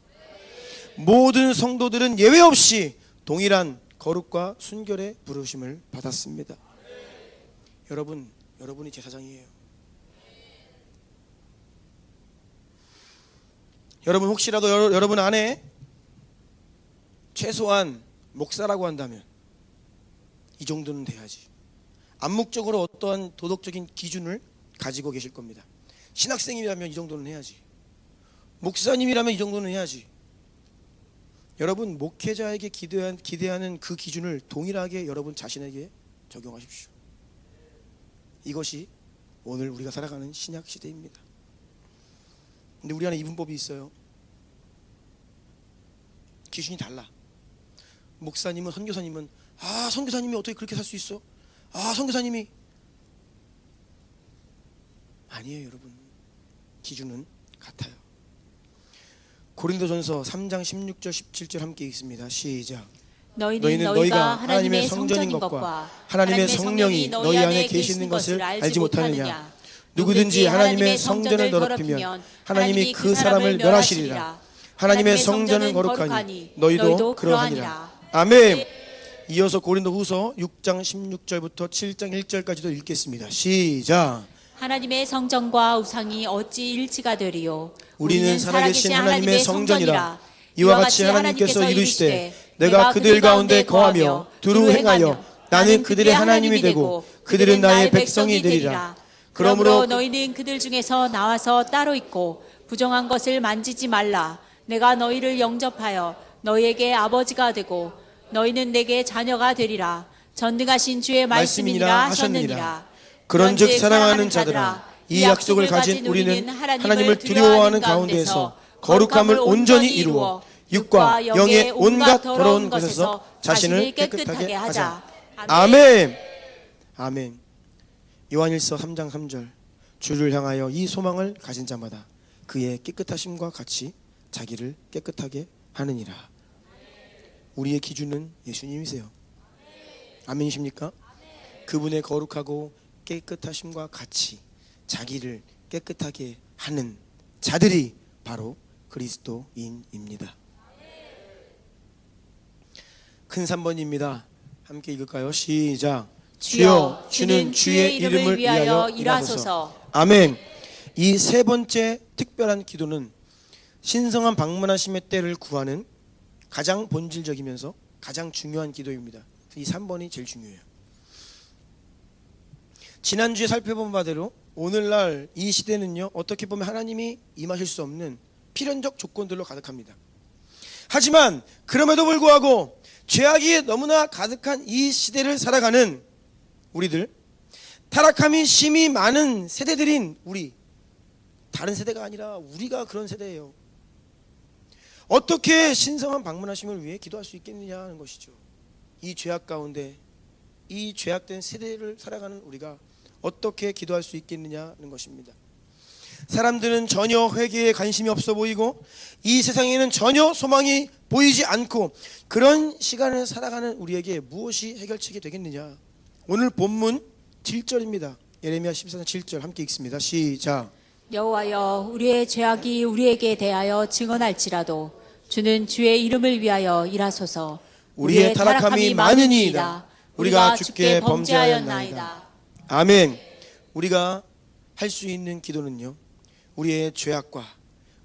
모든 성도들은 예외 없이 동일한 거룩과 순결의 부르심을 받았습니다. 여러분이 제사장이에요. 여러분 혹시라도 여러분 안에 최소한 목사라고 한다면 이 정도는 돼야지. 암묵적으로 어떠한 도덕적인 기준을 가지고 계실 겁니다. 신학생이라면 이 정도는 해야지. 목사님이라면 이 정도는 해야지. 여러분 목회자에게 기대하는 그 기준을 동일하게 여러분 자신에게 적용하십시오. 이것이 오늘 우리가 살아가는 신약 시대입니다. 근데 우리 안에 이분법이 있어요. 기준이 달라. 목사님은 선교사님은 선교사님이 어떻게 그렇게 살 수 있어? 선교사님이 아니에요. 여러분 기준은 같아요. 고린도전서 3장 16절 17절 함께 읽습니다. 시작. 너희는 너희가 하나님의 성전인 것과 하나님의 성령이 너희 안에 계시는 것을 알지 못하느냐. 누구든지 하나님의 성전을 더럽히면 하나님이 그 사람을 멸하시리라. 하나님의 성전은 거룩하니 너희도 그러하니라. 아멘. 이어서 고린도후서 6장 16절부터 7장 1절까지도 읽겠습니다. 시작. 하나님의 성전과 우상이 어찌 일치가 되리요. 우리는 살아계신 하나님의 성전이라. 이와 같이 하나님께서 이르시되 내가 그들 가운데 거하며 두루 행하여 나는 그들의 하나님이 되고 그들은 나의 백성이 되리라. 그러므로 너희는 그들 중에서 나와서 따로 있고 부정한 것을 만지지 말라. 내가 너희를 영접하여 너희에게 아버지가 되고 너희는 내게 자녀가 되리라. 전능하신 주의 말씀이니라 하셨느니라. 그런즉 사랑하는 자들아, 이 약속을 가진 우리는 하나님을 두려워하는 가운데서 거룩함을 온전히 이루어 육과 영의 온갖 더러운 것에서 자신을 깨끗하게 하자. 아멘. 아멘. 요한일서 3장 3절. 주를 향하여 이 소망을 가진 자마다 그의 깨끗하심과 같이 자기를 깨끗하게 하느니라. 우리의 기준은 예수님이세요. 아멘이십니까? 그분의 거룩하고 깨끗하심과 같이 자기를 깨끗하게 하는 자들이 바로 그리스도인입니다. 큰 3번입니다. 함께 읽을까요? 시작. 주여, 주는 주의 이름을 위하여 일하소서. 아멘. 이 세 번째 특별한 기도는 신성한 방문하심의 때를 구하는 가장 본질적이면서 가장 중요한 기도입니다. 이 3번이 제일 중요해요. 지난주에 살펴본 바대로 오늘날 이 시대는요, 어떻게 보면 하나님이 임하실 수 없는 필연적 조건들로 가득합니다. 하지만 그럼에도 불구하고 죄악이 너무나 가득한 이 시대를 살아가는 우리들, 타락함이 심히 많은 세대들인 우리, 다른 세대가 아니라 우리가 그런 세대예요. 어떻게 신성한 방문하심을 위해 기도할 수 있겠느냐 하는 것이죠. 이 죄악 가운데, 이 죄악된 세대를 살아가는 우리가 어떻게 기도할 수 있겠느냐 하는 것입니다. 사람들은 전혀 회개에 관심이 없어 보이고 이 세상에는 전혀 소망이 보이지 않고 그런 시간을 살아가는 우리에게 무엇이 해결책이 되겠느냐. 오늘 본문 7절입니다. 예레미야 14장 7절 함께 읽습니다. 시작. 여호와여, 우리의 죄악이 우리에게 대하여 증언할지라도 주는 주의 이름을 위하여 일하소서. 우리의 타락함이 많으니이다. 우리가 주께 범죄하였나이다. 아멘. 우리가 할 수 있는 기도는요, 우리의 죄악과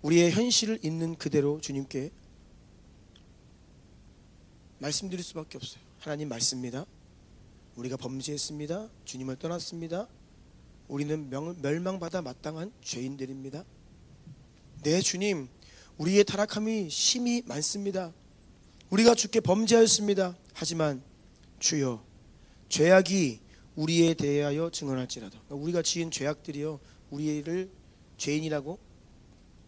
우리의 현실을 있는 그대로 주님께 말씀드릴 수밖에 없어요. 하나님 말씀입니다. 우리가 범죄했습니다. 주님을 떠났습니다. 우리는 멸망받아 마땅한 죄인들입니다. 네, 주님, 우리의 타락함이 심히 많습니다. 우리가 주께 범죄하였습니다. 하지만 주여, 죄악이 우리에 대하여 증언할지라도, 우리가 지은 죄악들이요, 우리를 죄인이라고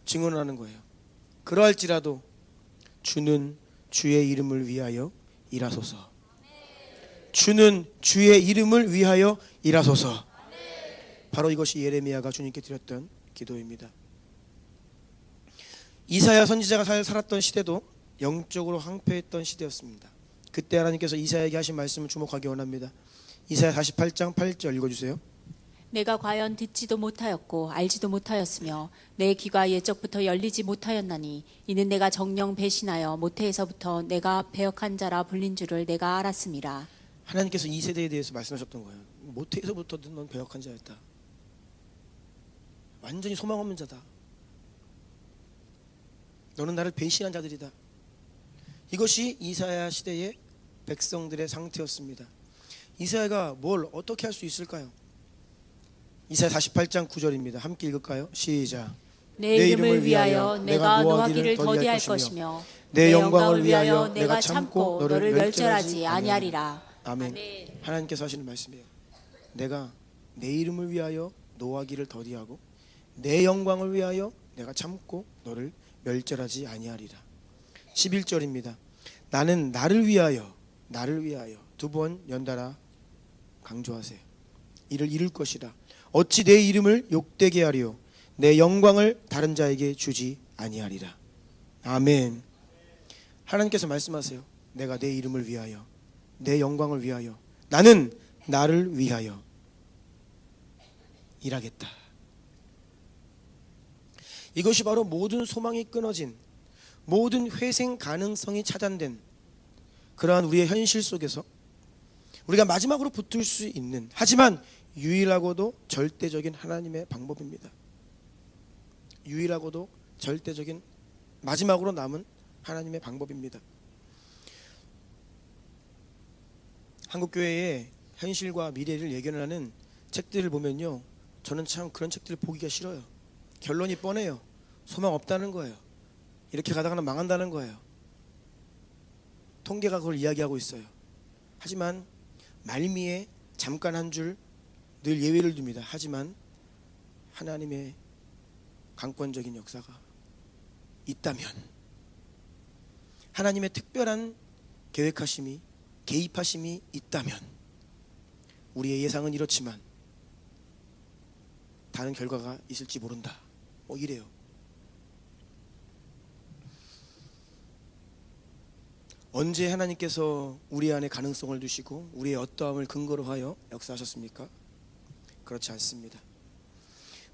증언하는 거예요. 그러할지라도 주는 주의 이름을 위하여 일하소서. 주는 주의 이름을 위하여 일하소서. 바로 이것이 예레미야가 주님께 드렸던 기도입니다. 이사야 선지자가 살았던 시대도 영적으로 황폐했던 시대였습니다. 그때 하나님께서 이사야에게 하신 말씀을 주목하기 원합니다. 이사야 48장 8절 읽어주세요. 내가 과연 듣지도 못하였고 알지도 못하였으며 내 귀가 예적부터 열리지 못하였나니 이는 내가 정령 배신하여 모태에서부터 내가 배역한 자라 불린 줄을 내가 알았음이라. 하나님께서 이 세대에 대해서 말씀하셨던 거예요. 모태에서부터 넌 배역한 자였다. 완전히 소망 없는 자다. 너는 나를 배신한 자들이다. 이것이 이사야 시대의 백성들의 상태였습니다. 이사야가 뭘 어떻게 할 수 있을까요? 이사야 48장 9절입니다. 함께 읽을까요? 시작. 내 이름을 위하여 내가 노하기를 더디할 것이며 내 영광을 위하여 내가 참고 너를 멸절하지 아니하리라. 아멘. 하나님께서 하시는 말씀이에요. 내가 내 이름을 위하여 노하기를 더디하고 내 영광을 위하여 내가 참고 너를 멸절하지 아니하리라. 11절입니다. 나는 나를 위하여 두 번 연달아 강조하세요. 이를 이룰 것이라. 어찌 내 이름을 욕되게 하리요 내 영광을 다른 자에게 주지 아니하리라. 아멘. 하나님께서 말씀하세요. 내가 내 이름을 위하여 내 영광을 위하여 나는 나를 위하여 일하겠다. 이것이 바로 모든 소망이 끊어진, 모든 회생 가능성이 차단된 그러한 우리의 현실 속에서 우리가 마지막으로 붙을 수 있는, 하지만 유일하고도 절대적인 하나님의 방법입니다. 유일하고도 절대적인 마지막으로 남은 하나님의 방법입니다. 한국교회의 현실과 미래를 예견하는 책들을 보면요, 저는 참 그런 책들을 보기가 싫어요. 결론이 뻔해요. 소망 없다는 거예요. 이렇게 가다가는 망한다는 거예요. 통계가 그걸 이야기하고 있어요. 하지만 말미에 잠깐 한 줄 늘 예외를 둡니다. 하지만 하나님의 강권적인 역사가 있다면, 하나님의 특별한 계획하심이, 개입하심이 있다면, 우리의 예상은 이렇지만 다른 결과가 있을지 모른다. 이래요. 언제 하나님께서 우리 안에 가능성을 두시고 우리의 어떠함을 근거로 하여 역사하셨습니까? 그렇지 않습니다.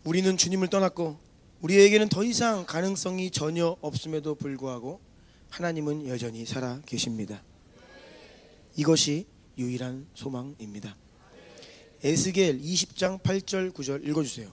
우리는 주님을 떠났고 우리에게는 더 이상 가능성이 전혀 없음에도 불구하고 하나님은 여전히 살아 계십니다. 이것이 유일한 소망입니다. 에스겔 20장 8절 9절 읽어주세요.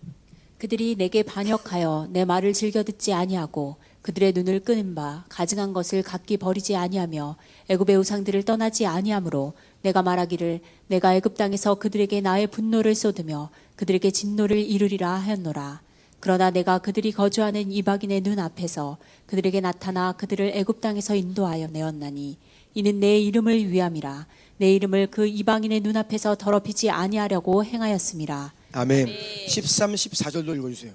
그들이 내게 반역하여 내 말을 즐겨 듣지 아니하고 그들의 눈을 끄는 바 가증한 것을 각기 버리지 아니하며 애굽의 우상들을 떠나지 아니하므로 내가 말하기를 내가 애굽 땅에서 그들에게 나의 분노를 쏟으며 그들에게 진노를 이루리라 하였노라. 그러나 내가 그들이 거주하는 이방인의 눈 앞에서 그들에게 나타나 그들을 애굽 땅에서 인도하여 내었나니 이는 내 이름을 위함이라. 내 이름을 그 이방인의 눈앞에서 더럽히지 아니하려고 행하였음이라. 아멘. 13, 14절도 읽어주세요.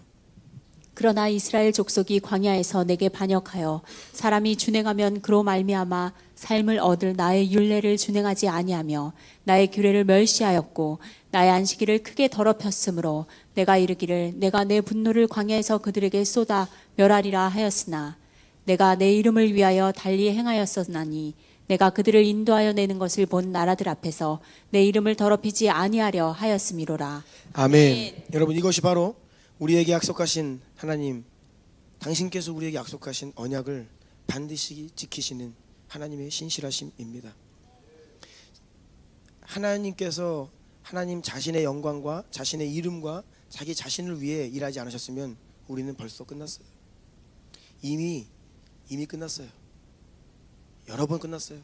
그러나 이스라엘 족속이 광야에서 내게 반역하여 사람이 준행하면 그로 말미암아 삶을 얻을 나의 율례를 준행하지 아니하며 나의 규례를 멸시하였고 나의 안식일을 크게 더럽혔으므로 내가 이르기를 내가 내 분노를 광야에서 그들에게 쏟아 멸하리라 하였으나 내가 내 이름을 위하여 달리 행하였었나니 내가 그들을 인도하여 내는 것을 본 나라들 앞에서 내 이름을 더럽히지 아니하려 하였음이로라. 아멘. 여러분, 이것이 바로 우리에게 약속하신 하나님, 당신께서 우리에게 약속하신 언약을 반드시 지키시는 하나님의 신실하심입니다. 하나님께서 하나님 자신의 영광과 자신의 이름과 자기 자신을 위해 일하지 않으셨으면 우리는 벌써 끝났어요. 이미 끝났어요. 여러 번 끝났어요.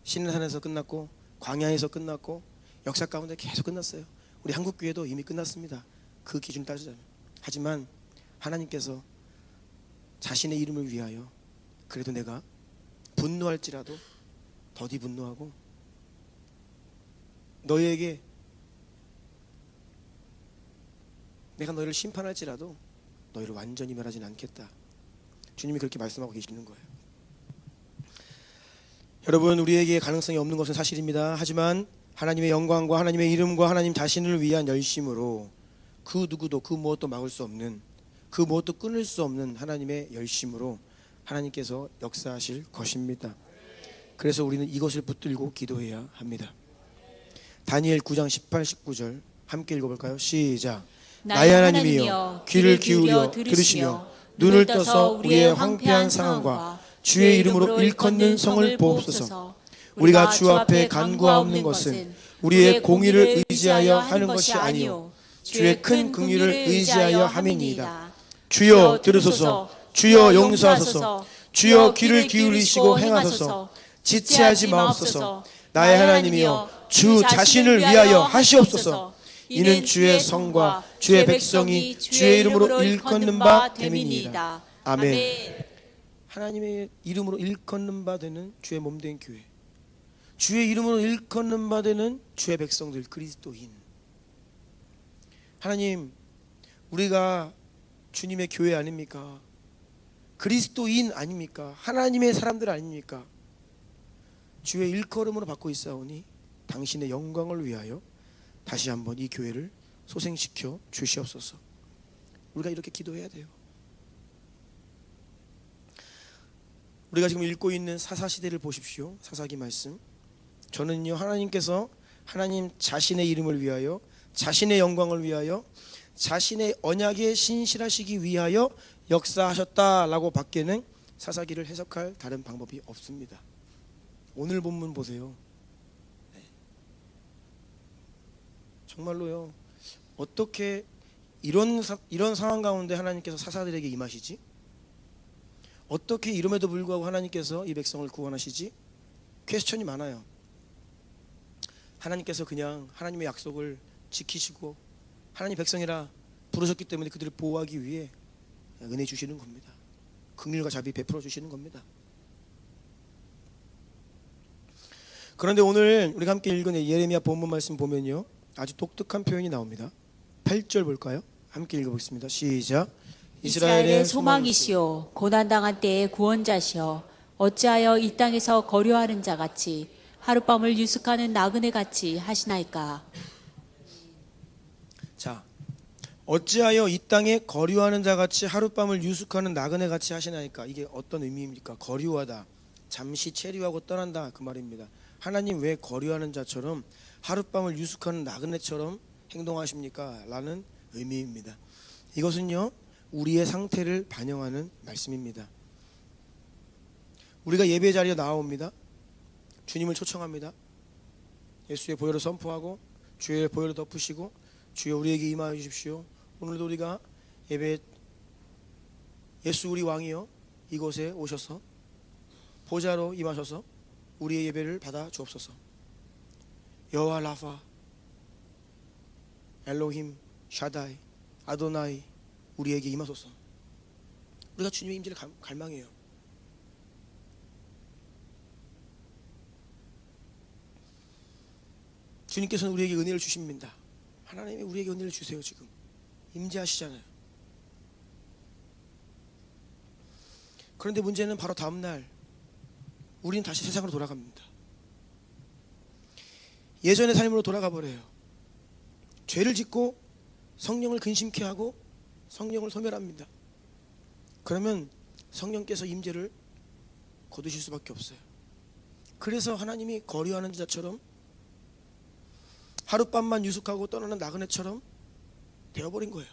시내산에서 끝났고 광야에서 끝났고 역사 가운데 계속 끝났어요. 우리 한국교회도 이미 끝났습니다. 그 기준 따지자면. 하지만 하나님께서 자신의 이름을 위하여 그래도 내가 분노할지라도 더디 분노하고 너희에게 내가 너희를 심판할지라도 너희를 완전히 멸하지는 않겠다. 주님이 그렇게 말씀하고 계시는 거예요. 여러분, 우리에게 가능성이 없는 것은 사실입니다. 하지만 하나님의 영광과 하나님의 이름과 하나님 자신을 위한 열심으로 그 누구도 그 무엇도 막을 수 없는, 그 무엇도 끊을 수 없는 하나님의 열심으로 하나님께서 역사하실 것입니다. 그래서 우리는 이것을 붙들고 기도해야 합니다. 다니엘 9장 18, 19절 함께 읽어볼까요? 시작. 나의 하나님이여 귀를 기울여 들으시며 눈을 떠서 우리의 황폐한 상황과 주의 이름으로 일컫는 성을 보옵소서. 우리가 주 앞에 간구하옵는 것은 우리의 공의를 의지하여 하는 것이 아니요 주의 큰 긍휼을 의지하여 함이니이다. 주여 들으소서. 주여 용서하소서. 주여 귀를 기울이시고 행하소서. 지체하지 마옵소서. 나의 하나님이여 주 자신을 위하여 하시옵소서. 이는 주의 성과 주의 백성이 주의 이름으로 일컫는 바 됨이니이다. 아멘. 하나님의 이름으로 일컫는 바 되는 주의 몸된 교회, 주의 이름으로 일컫는 바 되는 주의 백성들, 그리스도인. 하나님, 우리가 주님의 교회 아닙니까? 그리스도인 아닙니까? 하나님의 사람들 아닙니까? 주의 일컬음으로 받고 있사오니 당신의 영광을 위하여 다시 한번 이 교회를 소생시켜 주시옵소서. 우리가 이렇게 기도해야 돼요. 우리가 지금 읽고 있는 사사시대를 보십시오. 사사기 말씀. 저는요, 하나님께서 하나님 자신의 이름을 위하여, 자신의 영광을 위하여, 자신의 언약에 신실하시기 위하여 역사하셨다라고 밖에는 사사기를 해석할 다른 방법이 없습니다. 오늘 본문 보세요. 정말로요, 어떻게 이런 상황 가운데 하나님께서 사사들에게 임하시지? 어떻게 이름에도 불구하고 하나님께서 이 백성을 구원하시지? 퀘스천이 많아요. 하나님께서 그냥 하나님의 약속을 지키시고 하나님 백성이라 부르셨기 때문에 그들을 보호하기 위해 은혜 주시는 겁니다. 긍휼과 자비 베풀어 주시는 겁니다. 그런데 오늘 우리가 함께 읽은 예레미야 본문 말씀 보면요, 아주 독특한 표현이 나옵니다. 8절 볼까요? 함께 읽어보겠습니다. 시작. 이스라엘의 소망이시오 고난당한 때의 구원자시여 어찌하여 이 땅에서 거류하는 자같이 하룻밤을 유숙하는 나그네같이 하시나이까. 자, 어찌하여 이 땅에 거류하는 자같이 하룻밤을 유숙하는 나그네같이 하시나이까. 이게 어떤 의미입니까? 거류하다, 잠시 체류하고 떠난다, 그 말입니다. 하나님 왜 거류하는 자처럼 하룻밤을 유숙하는 나그네처럼 행동하십니까? 라는 의미입니다. 이것은요, 우리의 상태를 반영하는 말씀입니다. 우리가 예배 자리에 나옵니다. 주님을 초청합니다. 예수의 보혈을 선포하고 주의 보혈을 덮으시고 주여 우리에게 임하여 주십시오. 오늘도 우리가 예배 예수 우리 왕이여 이곳에 오셔서 보좌로 임하셔서 우리의 예배를 받아 주옵소서. 여호와 라파 엘로힘 샤다이 아도나이 우리에게 임하소서. 우리가 주님의 임재를 갈망해요. 주님께서는 우리에게 은혜를 주십니다. 하나님이 우리에게 은혜를 주세요. 지금 임재하시잖아요. 그런데 문제는 바로 다음날 우리는 다시 세상으로 돌아갑니다. 예전의 삶으로 돌아가 버려요. 죄를 짓고 성령을 근심케 하고 성령을 소멸합니다. 그러면 성령께서 임재를 거두실 수밖에 없어요. 그래서 하나님이 거류하는 자처럼 하룻밤만 유숙하고 떠나는 나그네처럼 되어버린 거예요.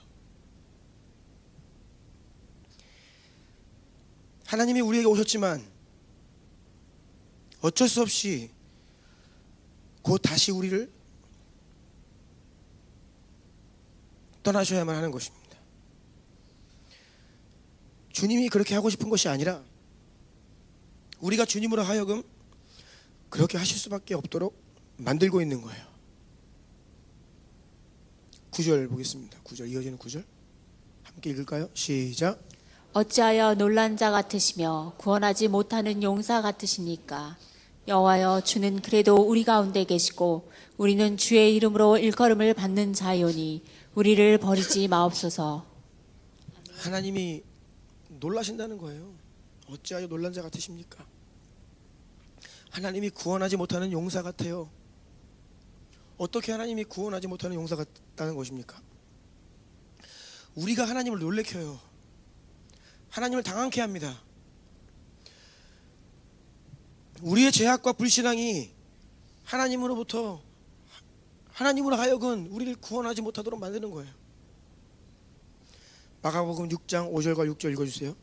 하나님이 우리에게 오셨지만 어쩔 수 없이 곧 다시 우리를 떠나셔야만 하는 것입니다. 주님이 그렇게 하고 싶은 것이 아니라 우리가 주님으로 하여금 그렇게 하실 수밖에 없도록 만들고 있는 거예요. 9절 보겠습니다. 9절 이어지는 9절 함께 읽을까요? 시작. 어찌하여 놀란 자 같으시며 구원하지 못하는 용사 같으십니까? 여호와여 주는 그래도 우리 가운데 계시고 우리는 주의 이름으로 일컬음을 받는 자요니 우리를 버리지 마옵소서. 하나님이 놀라신다는 거예요. 어찌하여 놀란 자 같으십니까? 하나님이 구원하지 못하는 용사 같아요. 어떻게 하나님이 구원하지 못하는 용사 같다는 것입니까? 우리가 하나님을 놀래켜요. 하나님을 당황케 합니다. 우리의 죄악과 불신앙이 하나님으로 하여금 우리를 구원하지 못하도록 만드는 거예요. 마가복음 6장 5절과 6절 읽어주세요.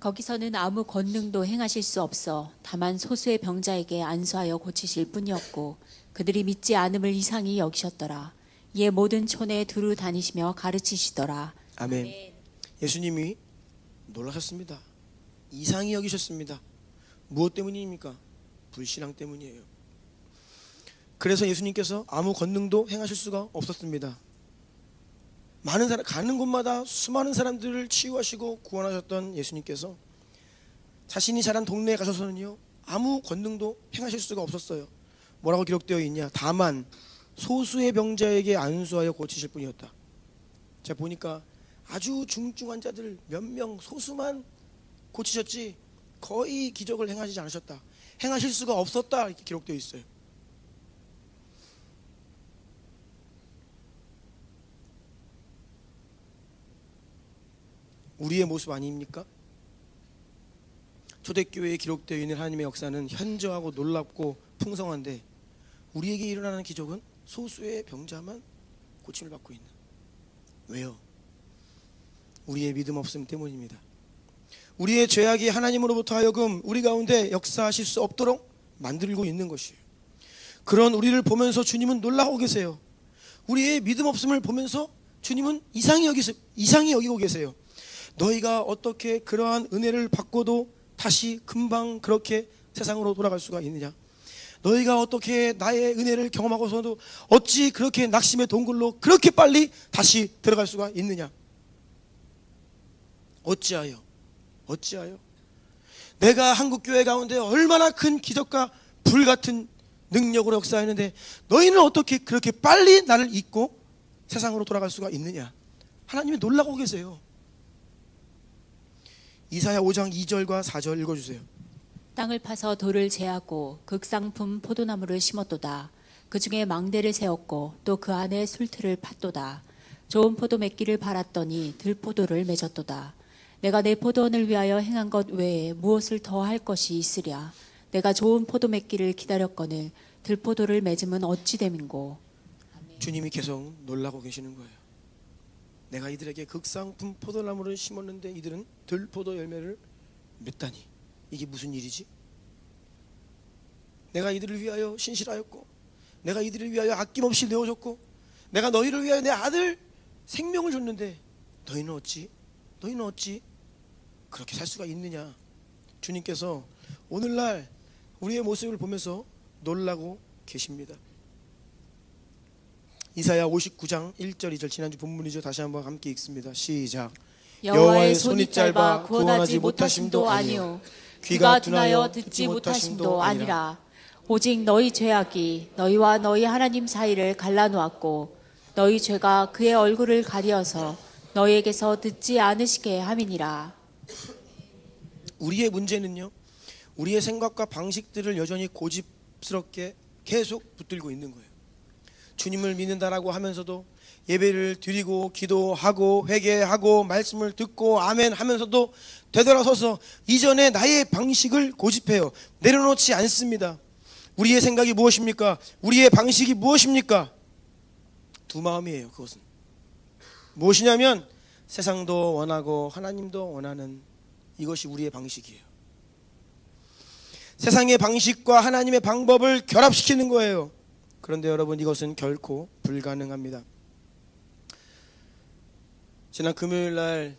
거기서는 아무 권능도 행하실 수 없어 다만 소수의 병자에게 안수하여 고치실 뿐이었고 그들이 믿지 않음을 이상히 여기셨더라. 이에 모든 촌에 두루 다니시며 가르치시더라. 아멘. 예수님이 놀라셨습니다. 이상히 여기셨습니다. 무엇 때문입니까? 불신앙 때문이에요. 그래서 예수님께서 아무 권능도 행하실 수가 없었습니다. 많은 사람 가는 곳마다 수많은 사람들을 치유하시고 구원하셨던 예수님께서 자신이 자란 동네에 가셔서는요 아무 권능도 행하실 수가 없었어요. 뭐라고 기록되어 있냐? 다만 소수의 병자에게 안수하여 고치실 뿐이었다. 제가 보니까 아주 중증 환자들 몇 명 소수만 고치셨지 거의 기적을 행하시지 않으셨다. 행하실 수가 없었다 이렇게 기록되어 있어요. 우리의 모습 아닙니까? 초대교회에 기록되어 있는 하나님의 역사는 현저하고 놀랍고 풍성한데 우리에게 일어나는 기적은 소수의 병자만 고침을 받고 있는. 왜요? 우리의 믿음 없음 때문입니다. 우리의 죄악이 하나님으로부터 하여금 우리 가운데 역사하실 수 없도록 만들고 있는 것이에요. 그런 우리를 보면서 주님은 놀라고 계세요. 우리의 믿음 없음을 보면서 주님은 이상히 여기고 계세요. 너희가 어떻게 그러한 은혜를 받고도 다시 금방 그렇게 세상으로 돌아갈 수가 있느냐? 너희가 어떻게 나의 은혜를 경험하고서도 어찌 그렇게 낙심의 동굴로 그렇게 빨리 다시 들어갈 수가 있느냐? 어찌하여 내가 한국교회 가운데 얼마나 큰 기적과 불같은 능력으로 역사했는데 너희는 어떻게 그렇게 빨리 나를 잊고 세상으로 돌아갈 수가 있느냐? 하나님이 놀라고 계세요. 이사야 5장 2절과 4절 읽어주세요. 땅을 파서 돌을 제하고 극상품 포도나무를 심었도다. 그 중에 망대를 세웠고 또 그 안에 술틀을 팠도다. 좋은 포도 맺기를 바랐더니 들포도를 맺었도다. 내가 내 포도원을 위하여 행한 것 외에 무엇을 더 할 것이 있으랴. 내가 좋은 포도 맺기를 기다렸거늘 들포도를 맺음은 어찌 됨인고. 주님이 계속 놀라고 계시는 거예요. 내가 이들에게 극상품 포도나무를 심었는데 이들은 들포도 열매를 맺다니 이게 무슨 일이지? 내가 이들을 위하여 신실하였고 내가 이들을 위하여 아낌없이 내어줬고 내가 너희를 위하여 내 아들 생명을 줬는데 너희는 어찌 그렇게 살 수가 있느냐. 주님께서 오늘날 우리의 모습을 보면서 놀라고 계십니다. 이사야 59장 1절 2절 지난주 본문이죠. 다시 한번 함께 읽습니다. 시작. 여호와의 손이 짧아 구원하지 못하심도 아니요 귀가 둔하여 듣지 못하심도 아니라 오직 너희 죄악이 너희와 너희 하나님 사이를 갈라놓았고 너희 죄가 그의 얼굴을 가리어서 너희에게서 듣지 않으시게 함이니라. 우리의 문제는요, 우리의 생각과 방식들을 여전히 고집스럽게 계속 붙들고 있는 거예요. 주님을 믿는다라고 하면서도 예배를 드리고 기도하고 회개하고 말씀을 듣고 아멘 하면서도 되돌아서서 이전에 나의 방식을 고집해요. 내려놓지 않습니다. 우리의 생각이 무엇입니까? 우리의 방식이 무엇입니까? 두 마음이에요. 그것은 무엇이냐면 세상도 원하고 하나님도 원하는 이것이 우리의 방식이에요. 세상의 방식과 하나님의 방법을 결합시키는 거예요. 그런데 여러분, 이것은 결코 불가능합니다. 지난 금요일 날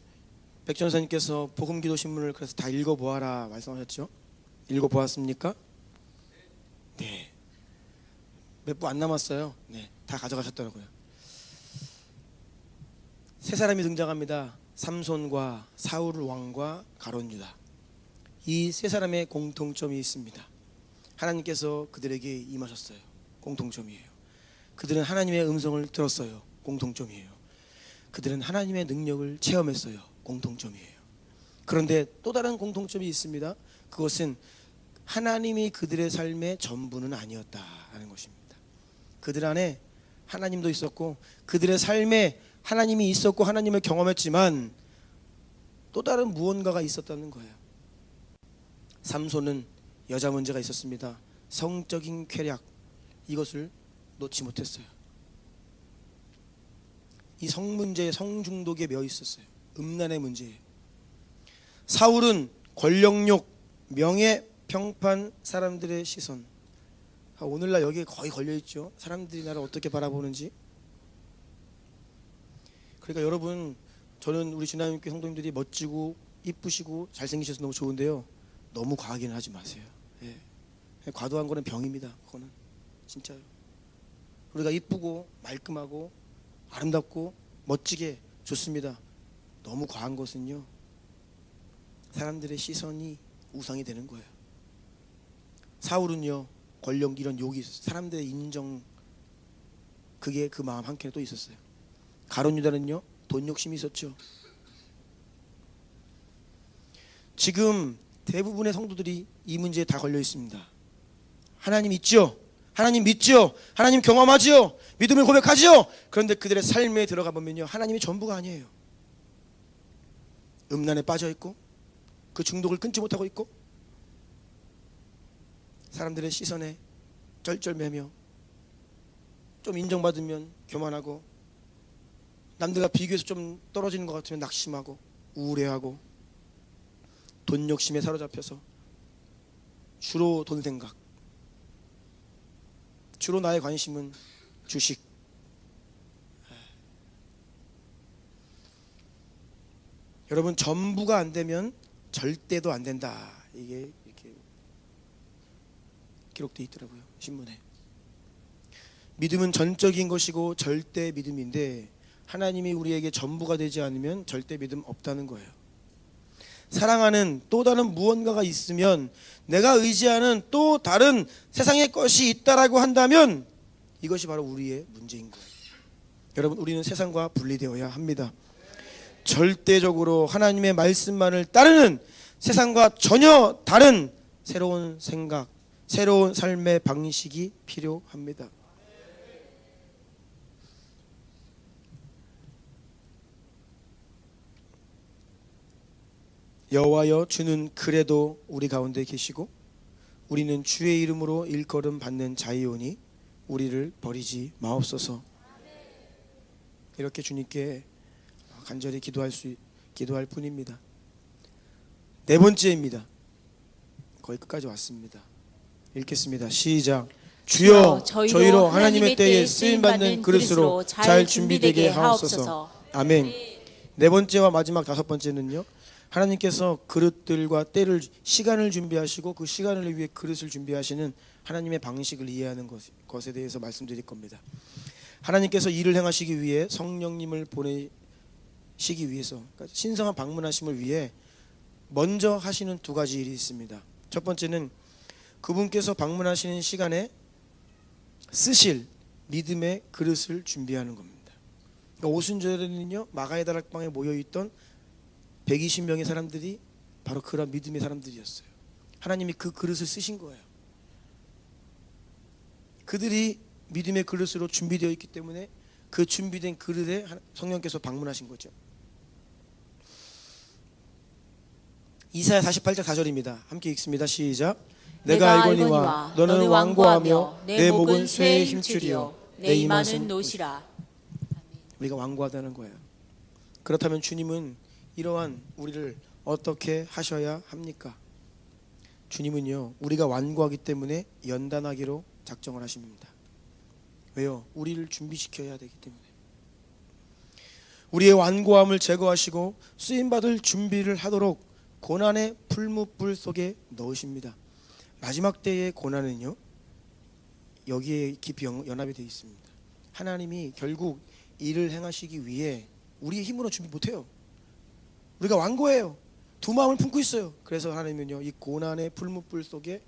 백전사님께서 복음기도 신문을 그래서 다 읽어보아라 말씀하셨죠? 읽어보았습니까? 네. 몇 부 안 남았어요. 네, 다 가져가셨더라고요. 세 사람이 등장합니다. 삼손과 사울 왕과 가룟 유다. 이 세 사람의 공통점이 있습니다. 하나님께서 그들에게 임하셨어요. 공통점이에요. 그들은 하나님의 음성을 들었어요. 공통점이에요. 그들은 하나님의 능력을 체험했어요. 공통점이에요. 그런데 또 다른 공통점이 있습니다. 그것은 하나님이 그들의 삶의 전부는 아니었다라는 것입니다. 그들 안에 하나님도 있었고 그들의 삶에 하나님이 있었고 하나님을 경험했지만 또 다른 무언가가 있었다는 거예요. 삼손은 여자 문제가 있었습니다. 성적인 쾌락, 이것을 놓지 못했어요. 이 성문제에 성중독에 매여 있었어요. 음란의 문제예요. 사울은 권력욕, 명예, 평판, 사람들의 시선. 오늘날 여기에 거의 걸려있죠. 사람들이 나를 어떻게 바라보는지. 그러니까 여러분, 저는 우리 주나님께 성도님들이 멋지고 이쁘시고 잘생기셔서 너무 좋은데요, 너무 과하게는 하지 마세요. 예. 과도한 거는 병입니다. 그거는 진짜요. 우리가 이쁘고 말끔하고 아름답고 멋지게 좋습니다. 너무 과한 것은요, 사람들의 시선이 우상이 되는 거예요. 사울은요, 권력 이런 욕이 있었어요. 사람들의 인정, 그게 그 마음 한켠에 또 있었어요. 가룟 유다는요, 돈 욕심이 있었죠. 지금 대부분의 성도들이 이 문제에 다 걸려 있습니다. 하나님 있죠? 하나님 믿죠? 하나님 경험하죠? 믿음을 고백하죠? 그런데 그들의 삶에 들어가 보면요, 하나님이 전부가 아니에요. 음란에 빠져 있고 그 중독을 끊지 못하고 있고 사람들의 시선에 쩔쩔매며 좀 인정받으면 교만하고 남들과 비교해서 좀 떨어지는 것 같으면 낙심하고 우울해하고 돈 욕심에 사로잡혀서 주로 돈 생각, 주로 나의 관심은 주식. 여러분, 전부가 안 되면 절대도 안 된다. 이게 이렇게 기록되어 있더라고요, 신문에. 믿음은 전적인 것이고 절대 믿음인데 하나님이 우리에게 전부가 되지 않으면 절대 믿음 없다는 거예요. 사랑하는 또 다른 무언가가 있으면, 내가 의지하는 또 다른 세상의 것이 있다라고 한다면 이것이 바로 우리의 문제인 거예요. 여러분, 우리는 세상과 분리되어야 합니다. 절대적으로 하나님의 말씀만을 따르는 세상과 전혀 다른 새로운 생각, 새로운 삶의 방식이 필요합니다. 여호와여, 주는 그래도 우리 가운데 계시고 우리는 주의 이름으로 일컬음 받는 자이오니 우리를 버리지 마옵소서. 이렇게 주님께 간절히 기도할 뿐입니다. 네 번째입니다. 거의 끝까지 왔습니다. 읽겠습니다. 시작. 주여 저희로 하나님의 때에 쓰임받는 그릇으로 잘 준비되게 하옵소서. 아멘. 네 번째와 마지막 다섯 번째는요, 하나님께서 그릇들과 때를, 시간을 준비하시고 그 시간을 위해 그릇을 준비하시는 하나님의 방식을 이해하는 것에 대해서 말씀드릴 겁니다. 하나님께서 일을 행하시기 위해 성령님을 보내시기 위해서, 그러니까 신성한 방문하심을 위해 먼저 하시는 두 가지 일이 있습니다. 첫 번째는 그분께서 방문하시는 시간에 쓰실 믿음의 그릇을 준비하는 겁니다. 그러니까 오순절에는요, 마가의 다락방에 모여있던 120명의 사람들이 바로 그런 믿음의 사람들이었어요. 하나님이 그 그릇을 쓰신 거예요. 그들이 믿음의 그릇으로 준비되어 있기 때문에 그 준비된 그릇에 성령께서 방문하신 거죠. 이사야 48장 4절입니다. 함께 읽습니다. 시작. 내가 알거니와 너는 완고하며 내 목은 쇠에 힘추리요 내 이마는 노시라. 우리가 완고하다는 거예요. 그렇다면 주님은 이러한 우리를 어떻게 하셔야 합니까? 주님은요, 우리가 완고하기 때문에 연단하기로 작정을 하십니다. 왜요? 우리를 준비시켜야 되기 때문에. 우리의 완고함을 제거하시고 쓰임받을 준비를 하도록 고난의 풀무불 속에 넣으십니다. 마지막 때의 고난은요, 여기에 깊이 연합이 되어 있습니다. 하나님이 결국 일을 행하시기 위해 우리의 힘으로 준비 못해요. 우리가 완고해요. 두 마음을 품고 있어요. 그래서 하나님은요, 이 고난의 풀무불 속에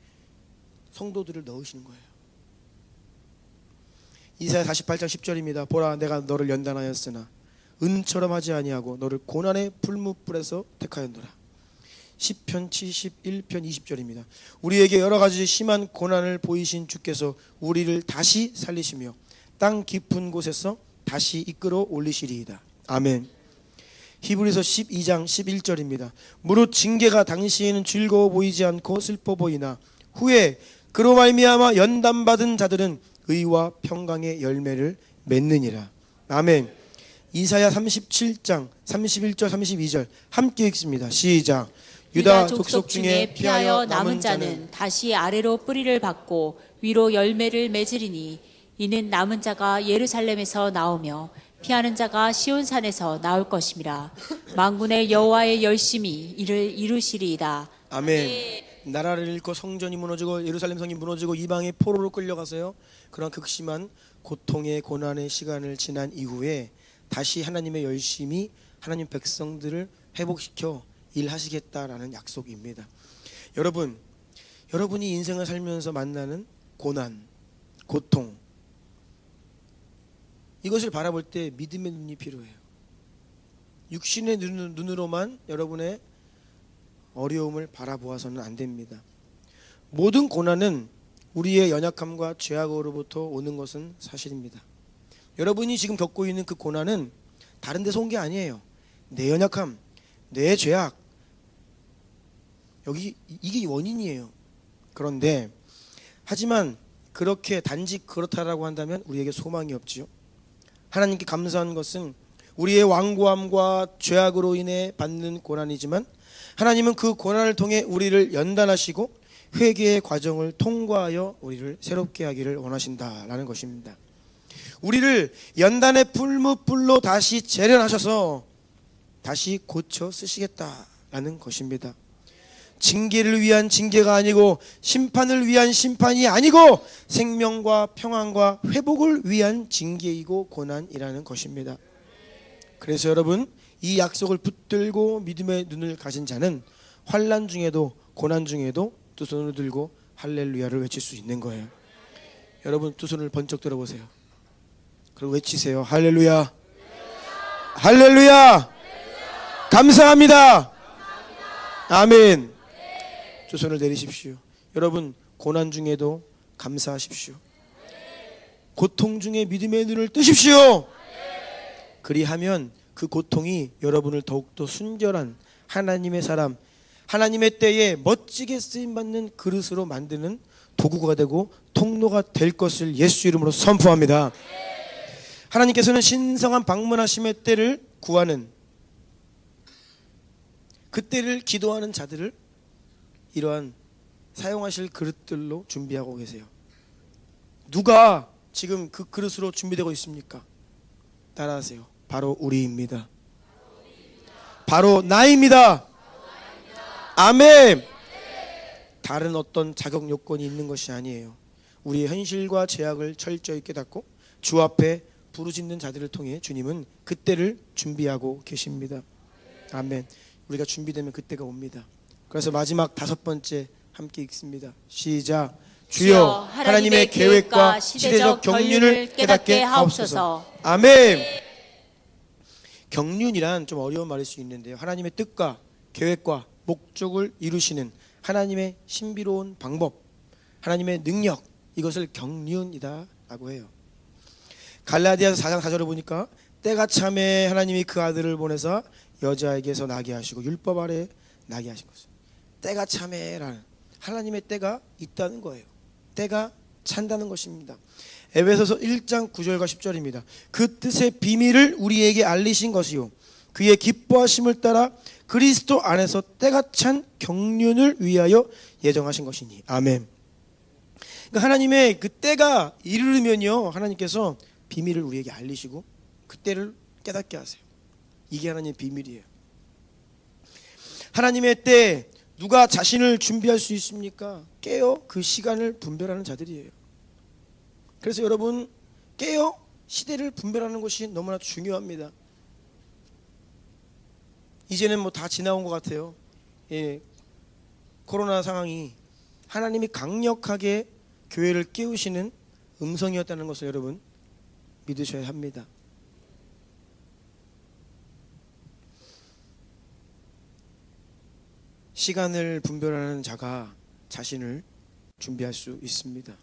성도들을 넣으시는 거예요. 이사야 48장 10절입니다. 보라, 내가 너를 연단하였으나 은처럼 하지 아니하고 너를 고난의 풀무불에서 택하였노라. 시편 71편 20절입니다. 우리에게 여러 가지 심한 고난을 보이신 주께서 우리를 다시 살리시며 땅 깊은 곳에서 다시 이끌어 올리시리이다. 아멘. 히브리서 12장 11절입니다. 무릇 징계가 당시에는 즐거워 보이지 않고 슬퍼 보이나 후에 그로 말미암아 연단받은 자들은 의와 평강의 열매를 맺느니라. 아멘. 이사야 37장 31절 32절 함께 읽습니다. 시작. 유다 족속 중에 피하여 남은 자는 다시 아래로 뿌리를 받고 위로 열매를 맺으리니 이는 남은 자가 예루살렘에서 나오며 피하는 자가 시온산에서 나올 것임이라. 만군의 여호와의 열심히 이를 이루시리이다. 아멘. 나라를 잃고 성전이 무너지고 예루살렘 성이 무너지고 이방의 포로로 끌려가서요, 그런 극심한 고통의 고난의 시간을 지난 이후에 다시 하나님의 열심히 하나님 백성들을 회복시켜 일하시겠다라는 약속입니다. 여러분이 인생을 살면서 만나는 고난, 고통, 이것을 바라볼 때 믿음의 눈이 필요해요. 육신의 눈으로만 여러분의 어려움을 바라보아서는 안 됩니다. 모든 고난은 우리의 연약함과 죄악으로부터 오는 것은 사실입니다. 여러분이 지금 겪고 있는 그 고난은 다른 데서 온 게 아니에요. 내 연약함, 내 죄악, 이게 원인이에요. 그런데 하지만 그렇게 단지 그렇다라고 한다면 우리에게 소망이 없지요. 하나님께 감사한 것은 우리의 완고함과 죄악으로 인해 받는 고난이지만 하나님은 그 고난을 통해 우리를 연단하시고 회개의 과정을 통과하여 우리를 새롭게 하기를 원하신다라는 것입니다. 우리를 연단의 풀무불로 다시 재련하셔서 다시 고쳐 쓰시겠다라는 것입니다. 징계를 위한 징계가 아니고 심판을 위한 심판이 아니고 생명과 평안과 회복을 위한 징계이고 고난이라는 것입니다. 그래서 여러분, 이 약속을 붙들고 믿음의 눈을 가진 자는 환난 중에도 고난 중에도 두 손을 들고 할렐루야를 외칠 수 있는 거예요. 여러분, 두 손을 번쩍 들어보세요. 그리고 외치세요. 할렐루야, 할렐루야, 감사합니다. 아멘. 두 손을 내리십시오. 여러분, 고난 중에도 감사하십시오. 고통 중에 믿음의 눈을 뜨십시오. 그리하면 그 고통이 여러분을 더욱더 순결한 하나님의 사람, 하나님의 때에 멋지게 쓰임받는 그릇으로 만드는 도구가 되고 통로가 될 것을 예수 이름으로 선포합니다. 하나님께서는 신성한 방문하심의 때를 구하는, 그 때를 기도하는 자들을 이러한 사용하실 그릇들로 준비하고 계세요. 누가 지금 그 그릇으로 준비되고 있습니까? 따라하세요. 바로 우리입니다. 바로 나입니다. 아멘. 다른 어떤 자격 요건이 있는 것이 아니에요. 우리의 현실과 제약을 철저히 깨닫고 주 앞에 부르짖는 자들을 통해 주님은 그때를 준비하고 계십니다. 아멘. 우리가 준비되면 그때가 옵니다. 그래서 마지막 5번째 함께 읽습니다. 시작. 주여 하나님의 계획과 시대적 경륜을 깨닫게 하옵소서. 아멘. 경륜이란 좀 어려운 말일 수 있는데요. 하나님의 뜻과 계획과 목적을 이루시는 하나님의 신비로운 방법, 하나님의 능력, 이것을 경륜이다 라고 해요. 갈라디아서 4장 4절을 보니까 때가 참에 하나님이 그 아들을 보내사 여자에게서 나게 하시고 율법 아래 나게 하신 것을. 때가 참에라는 하나님의 때가 있다는 거예요. 때가 찬다는 것입니다. 에베소서 1장 9절과 10절입니다. 그 뜻의 비밀을 우리에게 알리신 것이요 그의 기뻐하심을 따라 그리스도 안에서 때가 찬 경륜을 위하여 예정하신 것이니. 아멘. 그러니까 하나님의 그 때가 이르르면요 하나님께서 비밀을 우리에게 알리시고 그 때를 깨닫게 하세요. 이게 하나님의 비밀이에요. 하나님의 때 누가 자신을 준비할 수 있습니까? 깨어 그 시간을 분별하는 자들이에요. 그래서 여러분 깨어 시대를 분별하는 것이 너무나 중요합니다. 이제는 뭐 다 지나온 것 같아요. 예, 코로나 상황이 하나님이 강력하게 교회를 깨우시는 음성이었다는 것을 여러분 믿으셔야 합니다. 시간을 분별하는 자가 자신을 준비할 수 있습니다.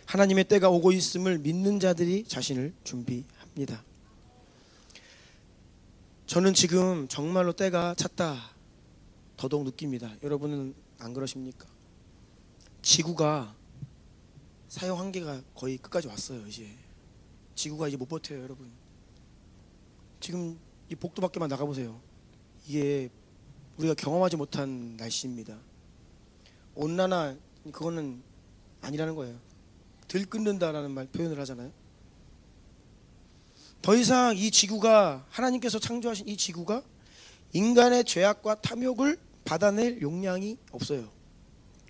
하나님의 때가 오고 있음을 믿는 자들이 자신을 준비합니다. 저는 지금 정말로 때가 찼다 더더욱 느낍니다. 여러분은 안 그러십니까? 지구가 사용 한계가 거의 끝까지 왔어요. 이제 지구가 이제 못 버텨요. 여러분 지금 이 복도 밖에만 나가보세요. 이게 우리가 경험하지 못한 날씨입니다. 온난화 그거는 아니라는 거예요. 들끓는다라는 말 표현을 하잖아요. 더 이상 이 지구가 하나님께서 창조하신 이 지구가 인간의 죄악과 탐욕을 받아낼 용량이 없어요.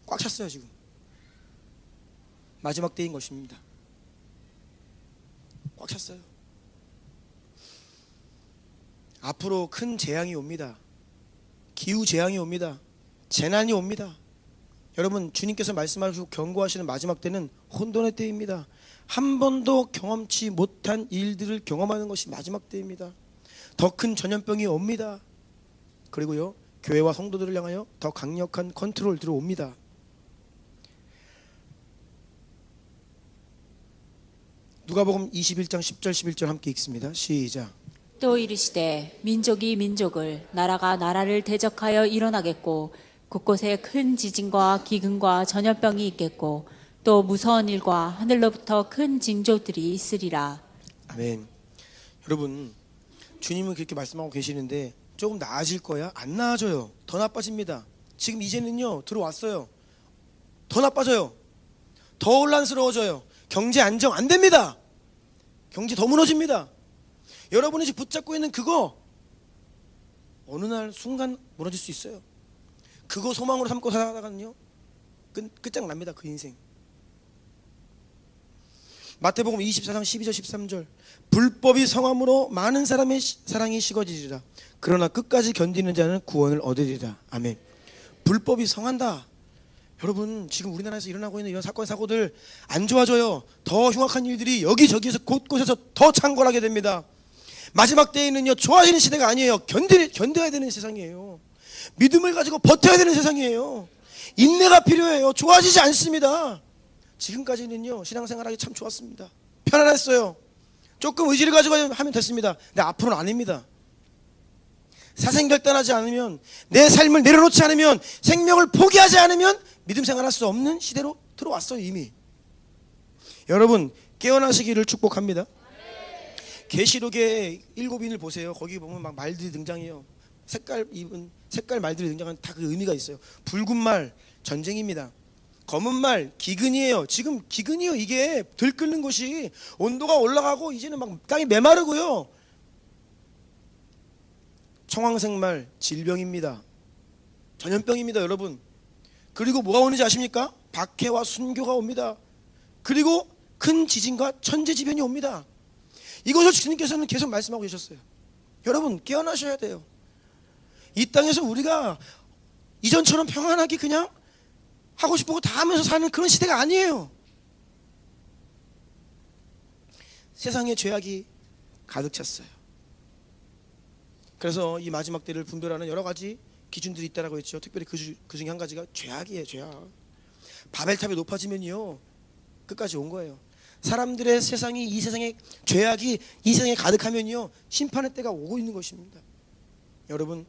꽉 찼어요. 지금 마지막 때인 것입니다. 꽉 찼어요. 앞으로 큰 재앙이 옵니다. 기후 재앙이 옵니다. 재난이 옵니다. 여러분 주님께서 말씀하시고 경고하시는 마지막 때는 혼돈의 때입니다. 한 번도 경험치 못한 일들을 경험하는 것이 마지막 때입니다. 더 큰 전염병이 옵니다. 그리고요 교회와 성도들을 향하여 더 강력한 컨트롤 들어옵니다. 누가복음 21장 10절 11절 함께 읽습니다. 시작. 또 이르시되 민족이 민족을 나라가 나라를 대적하여 일어나겠고 곳곳에 큰 지진과 기근과 전염병이 있겠고 또 무서운 일과 하늘로부터 큰 징조들이 있으리라. 아멘. 여러분 주님은 그렇게 말씀하고 계시는데 조금 나아질 거야? 안 나아져요. 더 나빠집니다. 지금 이제는요 들어왔어요. 더 나빠져요. 더 혼란스러워져요. 경제 안정 안 됩니다. 경제 더 무너집니다. 여러분이 지금 붙잡고 있는 그거 어느 날 순간 무너질 수 있어요. 그거 소망으로 삼고 살아가면요 끝장납니다. 그 인생. 마태복음 24장 12절 13절 불법이 성함으로 많은 사람의 사랑이 식어지리라. 그러나 끝까지 견디는 자는 구원을 얻으리라. 아멘. 불법이 성한다. 여러분 지금 우리나라에서 일어나고 있는 이런 사건 사고들 안 좋아져요. 더 흉악한 일들이 여기저기에서 곳곳에서 더 창궐하게 됩니다. 마지막 때에는요 좋아지는 시대가 아니에요. 견뎌야 되는 세상이에요. 믿음을 가지고 버텨야 되는 세상이에요. 인내가 필요해요. 좋아지지 않습니다. 지금까지는요 신앙생활하기 참 좋았습니다. 편안했어요. 조금 의지를 가지고 하면 됐습니다. 근데 앞으로는 아닙니다. 사생결단하지 않으면, 내 삶을 내려놓지 않으면, 생명을 포기하지 않으면 믿음 생활할 수 없는 시대로 들어왔어요. 이미. 여러분 깨어나시기를 축복합니다. 계시록의 7인을 보세요. 거기 보면 막 말들이 등장해요. 색깔 말들이 등장하는 다 그 의미가 있어요. 붉은 말 전쟁입니다. 검은 말 기근이에요. 지금 기근이요. 이게 들끓는 것이 온도가 올라가고 이제는 막 땅이 메마르고요. 청황색 말 질병입니다. 전염병입니다, 여러분. 그리고 뭐가 오는지 아십니까? 박해와 순교가 옵니다. 그리고 큰 지진과 천재지변이 옵니다. 이것을 주님께서는 계속 말씀하고 계셨어요. 여러분 깨어나셔야 돼요. 이 땅에서 우리가 이전처럼 평안하게 그냥 하고 싶고 다 하면서 사는 그런 시대가 아니에요. 세상에 죄악이 가득 찼어요. 그래서 이 마지막 때를 분별하는 여러 가지 기준들이 있다라고 했죠. 특별히 그 중에 한 가지가 죄악이에요. 죄악. 바벨탑이 높아지면요 끝까지 온 거예요. 사람들의 세상이 이 세상에 죄악이 이 세상에 가득하면요 심판의 때가 오고 있는 것입니다. 여러분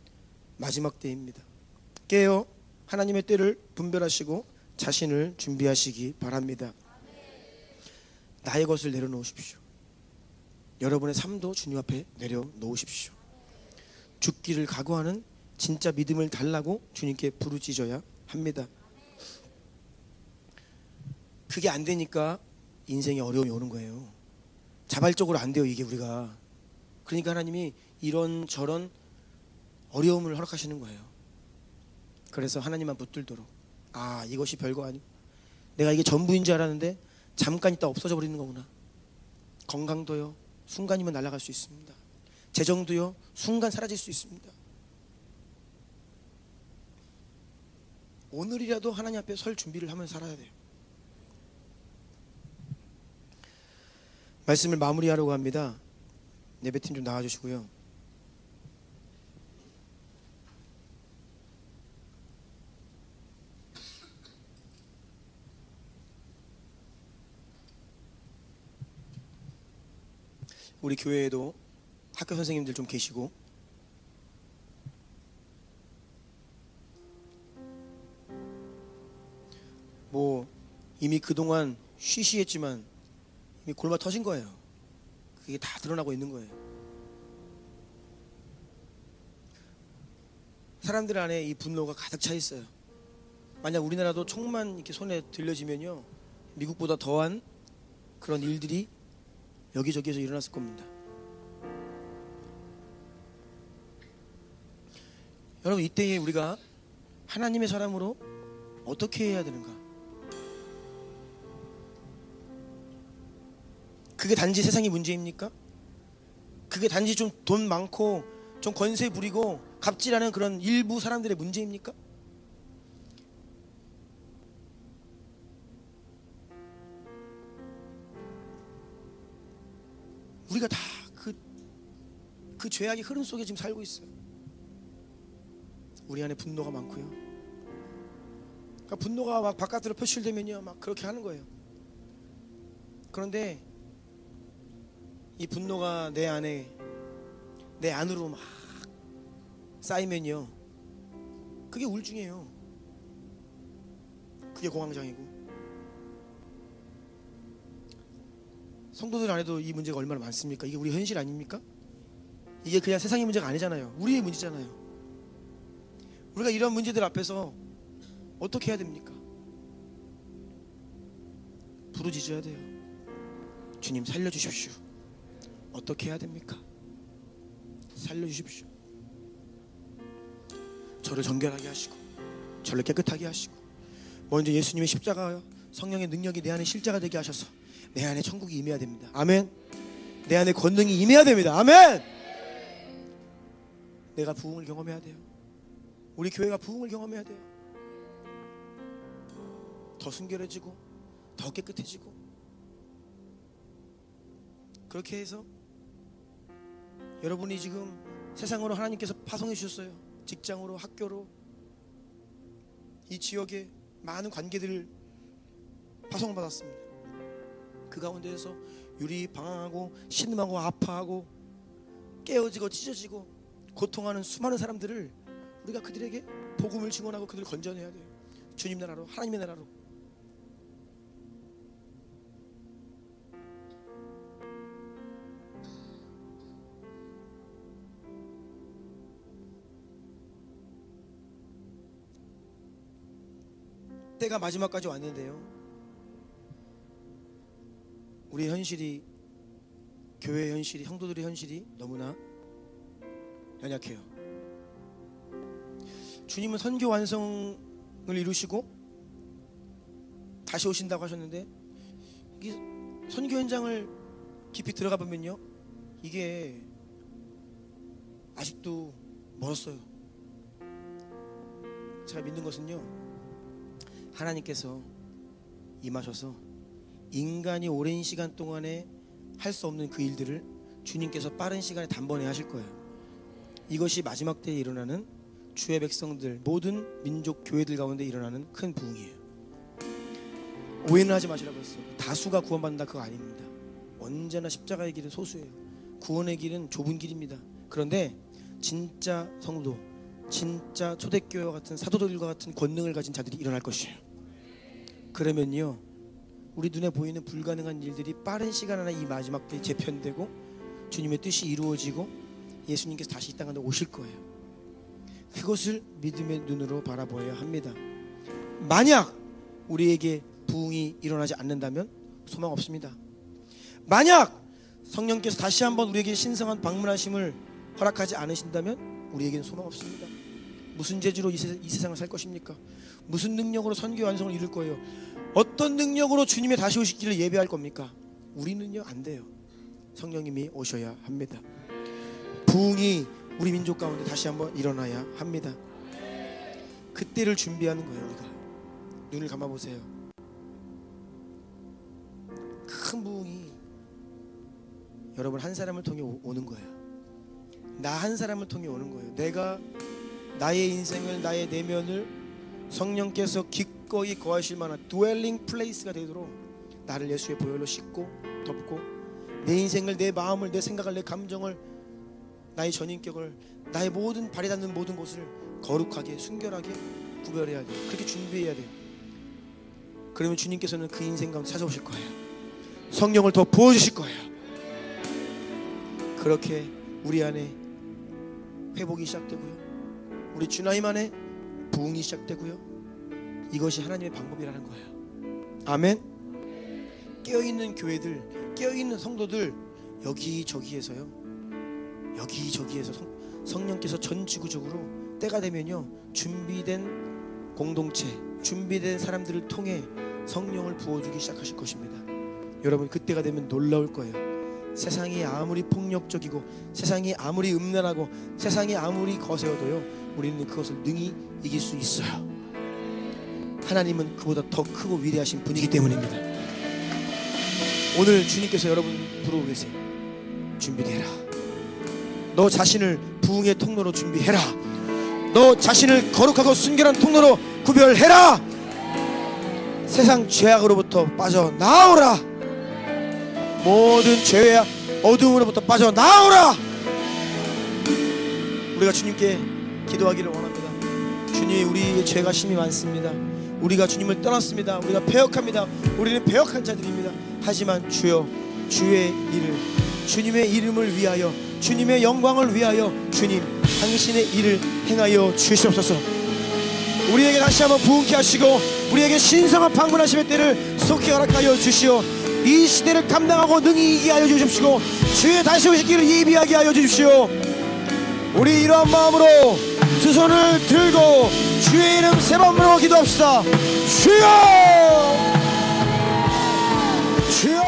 마지막 때입니다. 깨어 하나님의 때를 분별하시고 자신을 준비하시기 바랍니다. 나의 것을 내려놓으십시오. 여러분의 삶도 주님 앞에 내려놓으십시오. 죽기를 각오하는 진짜 믿음을 달라고 주님께 부르짖어야 합니다. 그게 안 되니까 인생에 어려움이 오는 거예요. 자발적으로 안 돼요, 이게 우리가. 그러니까 하나님이 이런 저런 어려움을 허락하시는 거예요. 그래서 하나님만 붙들도록, 아 이것이 별거 아니고 내가 이게 전부인 줄 알았는데 잠깐 있다 없어져 버리는 거구나. 건강도요 순간이면 날아갈 수 있습니다. 재정도요 순간 사라질 수 있습니다. 오늘이라도 하나님 앞에 설 준비를 하면서 살아야 돼요. 말씀을 마무리하려고 합니다. 예배팀 좀 나와주시고요. 우리 교회에도 학교 선생님들 좀 계시고 뭐 이미 그동안 쉬쉬했지만 이미 골마 터진 거예요. 그게 다 드러나고 있는 거예요. 사람들 안에 이 분노가 가득 차 있어요. 만약 우리나라도 총만 이렇게 손에 들려지면요 미국보다 더한 그런 일들이 여기저기에서 일어났을 겁니다. 여러분 이때에 우리가 하나님의 사람으로 어떻게 해야 되는가? 그게 단지 세상의 문제입니까? 그게 단지 좀 돈 많고 좀 권세 부리고 갑질하는 그런 일부 사람들의 문제입니까? 우리가 다 그 죄악의 흐름 속에 지금 살고 있어요. 우리 안에 분노가 많고요. 그러니까 분노가 막 바깥으로 표출되면요 막 그렇게 하는 거예요. 그런데 이 분노가 내 안으로 막 쌓이면요 그게 우울증이에요. 그게 공황장애고. 성도들 안에도 이 문제가 얼마나 많습니까? 이게 우리 현실 아닙니까? 이게 그냥 세상의 문제가 아니잖아요. 우리의 문제잖아요. 우리가 이런 문제들 앞에서 어떻게 해야 됩니까? 부르짖어야 돼요. 주님 살려주십시오. 어떻게 해야 됩니까? 살려주십시오. 저를 정결하게 하시고 저를 깨끗하게 하시고 먼저 예수님의 십자가 성령의 능력이 내 안에 실제가 되게 하셔서 내 안에 천국이 임해야 됩니다. 아멘. 내 안에 권능이 임해야 됩니다. 아멘. 내가 부흥을 경험해야 돼요. 우리 교회가 부흥을 경험해야 돼요. 더 순결해지고 더 깨끗해지고 그렇게 해서 여러분이 지금 세상으로 하나님께서 파송해 주셨어요. 직장으로 학교로 이 지역에 많은 관계들을 파송받았습니다. 그 가운데에서 유리 방황하고 신음하고 아파하고 깨어지고 찢어지고 고통하는 수많은 사람들을 우리가 그들에게 복음을 증언하고 그들을 건져내야 돼요. 주님 나라로 하나님의 나라로. 때가 마지막까지 왔는데요, 우리의 현실이, 교회의 현실이, 성도들의 현실이 너무나 연약해요. 주님은 선교 완성을 이루시고 다시 오신다고 하셨는데, 이 선교 현장을 깊이 들어가 보면요, 이게 아직도 멀었어요. 제가 믿는 것은요, 하나님께서 임하셔서 인간이 오랜 시간 동안에 할 수 없는 그 일들을 주님께서 빠른 시간에 단번에 하실 거예요. 이것이 마지막 때에 일어나는 주의 백성들, 모든 민족 교회들 가운데 일어나는 큰 부흥이에요. 오해는 하지 마시라고 했어요. 다수가 구원받는다, 그거 아닙니다. 언제나 십자가의 길은 소수예요. 구원의 길은 좁은 길입니다. 그런데 진짜 성도, 진짜 초대교회와 같은 사도들과 같은 권능을 가진 자들이 일어날 것이에요. 그러면요, 우리 눈에 보이는 불가능한 일들이 빠른 시간 안에 이 마지막 때에 재편되고 주님의 뜻이 이루어지고 예수님께서 다시 이 땅에 오실 거예요. 그것을 믿음의 눈으로 바라보아야 합니다. 만약 우리에게 부흥이 일어나지 않는다면 소망 없습니다. 만약 성령께서 다시 한번 우리에게 신성한 방문하심을 허락하지 않으신다면 우리에게는 소망 없습니다. 무슨 재주로 이 세상을 살 것입니까? 무슨 능력으로 선교 완성을 이룰 거예요? 어떤 능력으로 주님의 다시 오시기를 예배할 겁니까? 우리는요, 안 돼요. 성령님이 오셔야 합니다. 부흥이 우리 민족 가운데 다시 한번 일어나야 합니다. 그때를 준비하는 거예요. 우리가 눈을 감아보세요. 큰 부흥이 여러분 한 사람을 통해 오는 거예요. 나 한 사람을 통해 오는 거예요. 내가 나의 인생을, 나의 내면을 성령께서 기꺼이 거하실 만한 드웰링 플레이스가 되도록 나를 예수의 보혈로 씻고 덮고, 내 인생을, 내 마음을, 내 생각을, 내 감정을, 나의 전인격을, 나의 모든 발이 닿는 모든 곳을 거룩하게, 순결하게 구별해야 돼요. 그렇게 준비해야 돼요. 그러면 주님께서는 그 인생 가운데 찾아오실 거예요. 성령을 더 부어주실 거예요. 그렇게 우리 안에 회복이 시작되고요, 우리 주나님 안에 부흥이 시작되고요, 이것이 하나님의 방법이라는 거예요. 아멘. 깨어있는 교회들, 깨어있는 성도들 여기저기에서 성령께서 전 지구적으로 때가 되면요, 준비된 공동체, 준비된 사람들을 통해 성령을 부어주기 시작하실 것입니다. 여러분, 그때가 되면 놀라울 거예요. 세상이 아무리 폭력적이고, 세상이 아무리 음란하고, 세상이 아무리 거세어도요, 우리는 그것을 능히 이길 수 있어요. 하나님은 그보다 더 크고 위대하신 분이기 때문입니다. 오늘 주님께서 여러분 부르고 계세요. 준비되라. 너 자신을 부흥의 통로로 준비해라. 너 자신을 거룩하고 순결한 통로로 구별해라. 세상 죄악으로부터 빠져나오라. 모든 죄와 어두움으로부터 빠져나오라. 우리가 주님께 기도하기를 원합니다. 주님, 우리의 죄가 심히 많습니다. 우리가 주님을 떠났습니다. 우리가 패역합니다. 우리는 패역한 자들입니다. 하지만 주여, 주의 일을, 주님의 이름을 위하여, 주님의 영광을 위하여 주님, 당신의 일을 행하여 주시옵소서. 우리에게 다시 한번 부흥케 하시고, 우리에게 신성한 방문하심의 때를 속히 허락하여 주시오. 이 시대를 감당하고 능히 이기게 하여 주십시오. 주의 다시 오실 길을 예비하게 하여 주십시오. 우리 이러한 마음으로 두 손을 들고 주의 이름 세 번 부르고 기도합시다. 주여! 주여!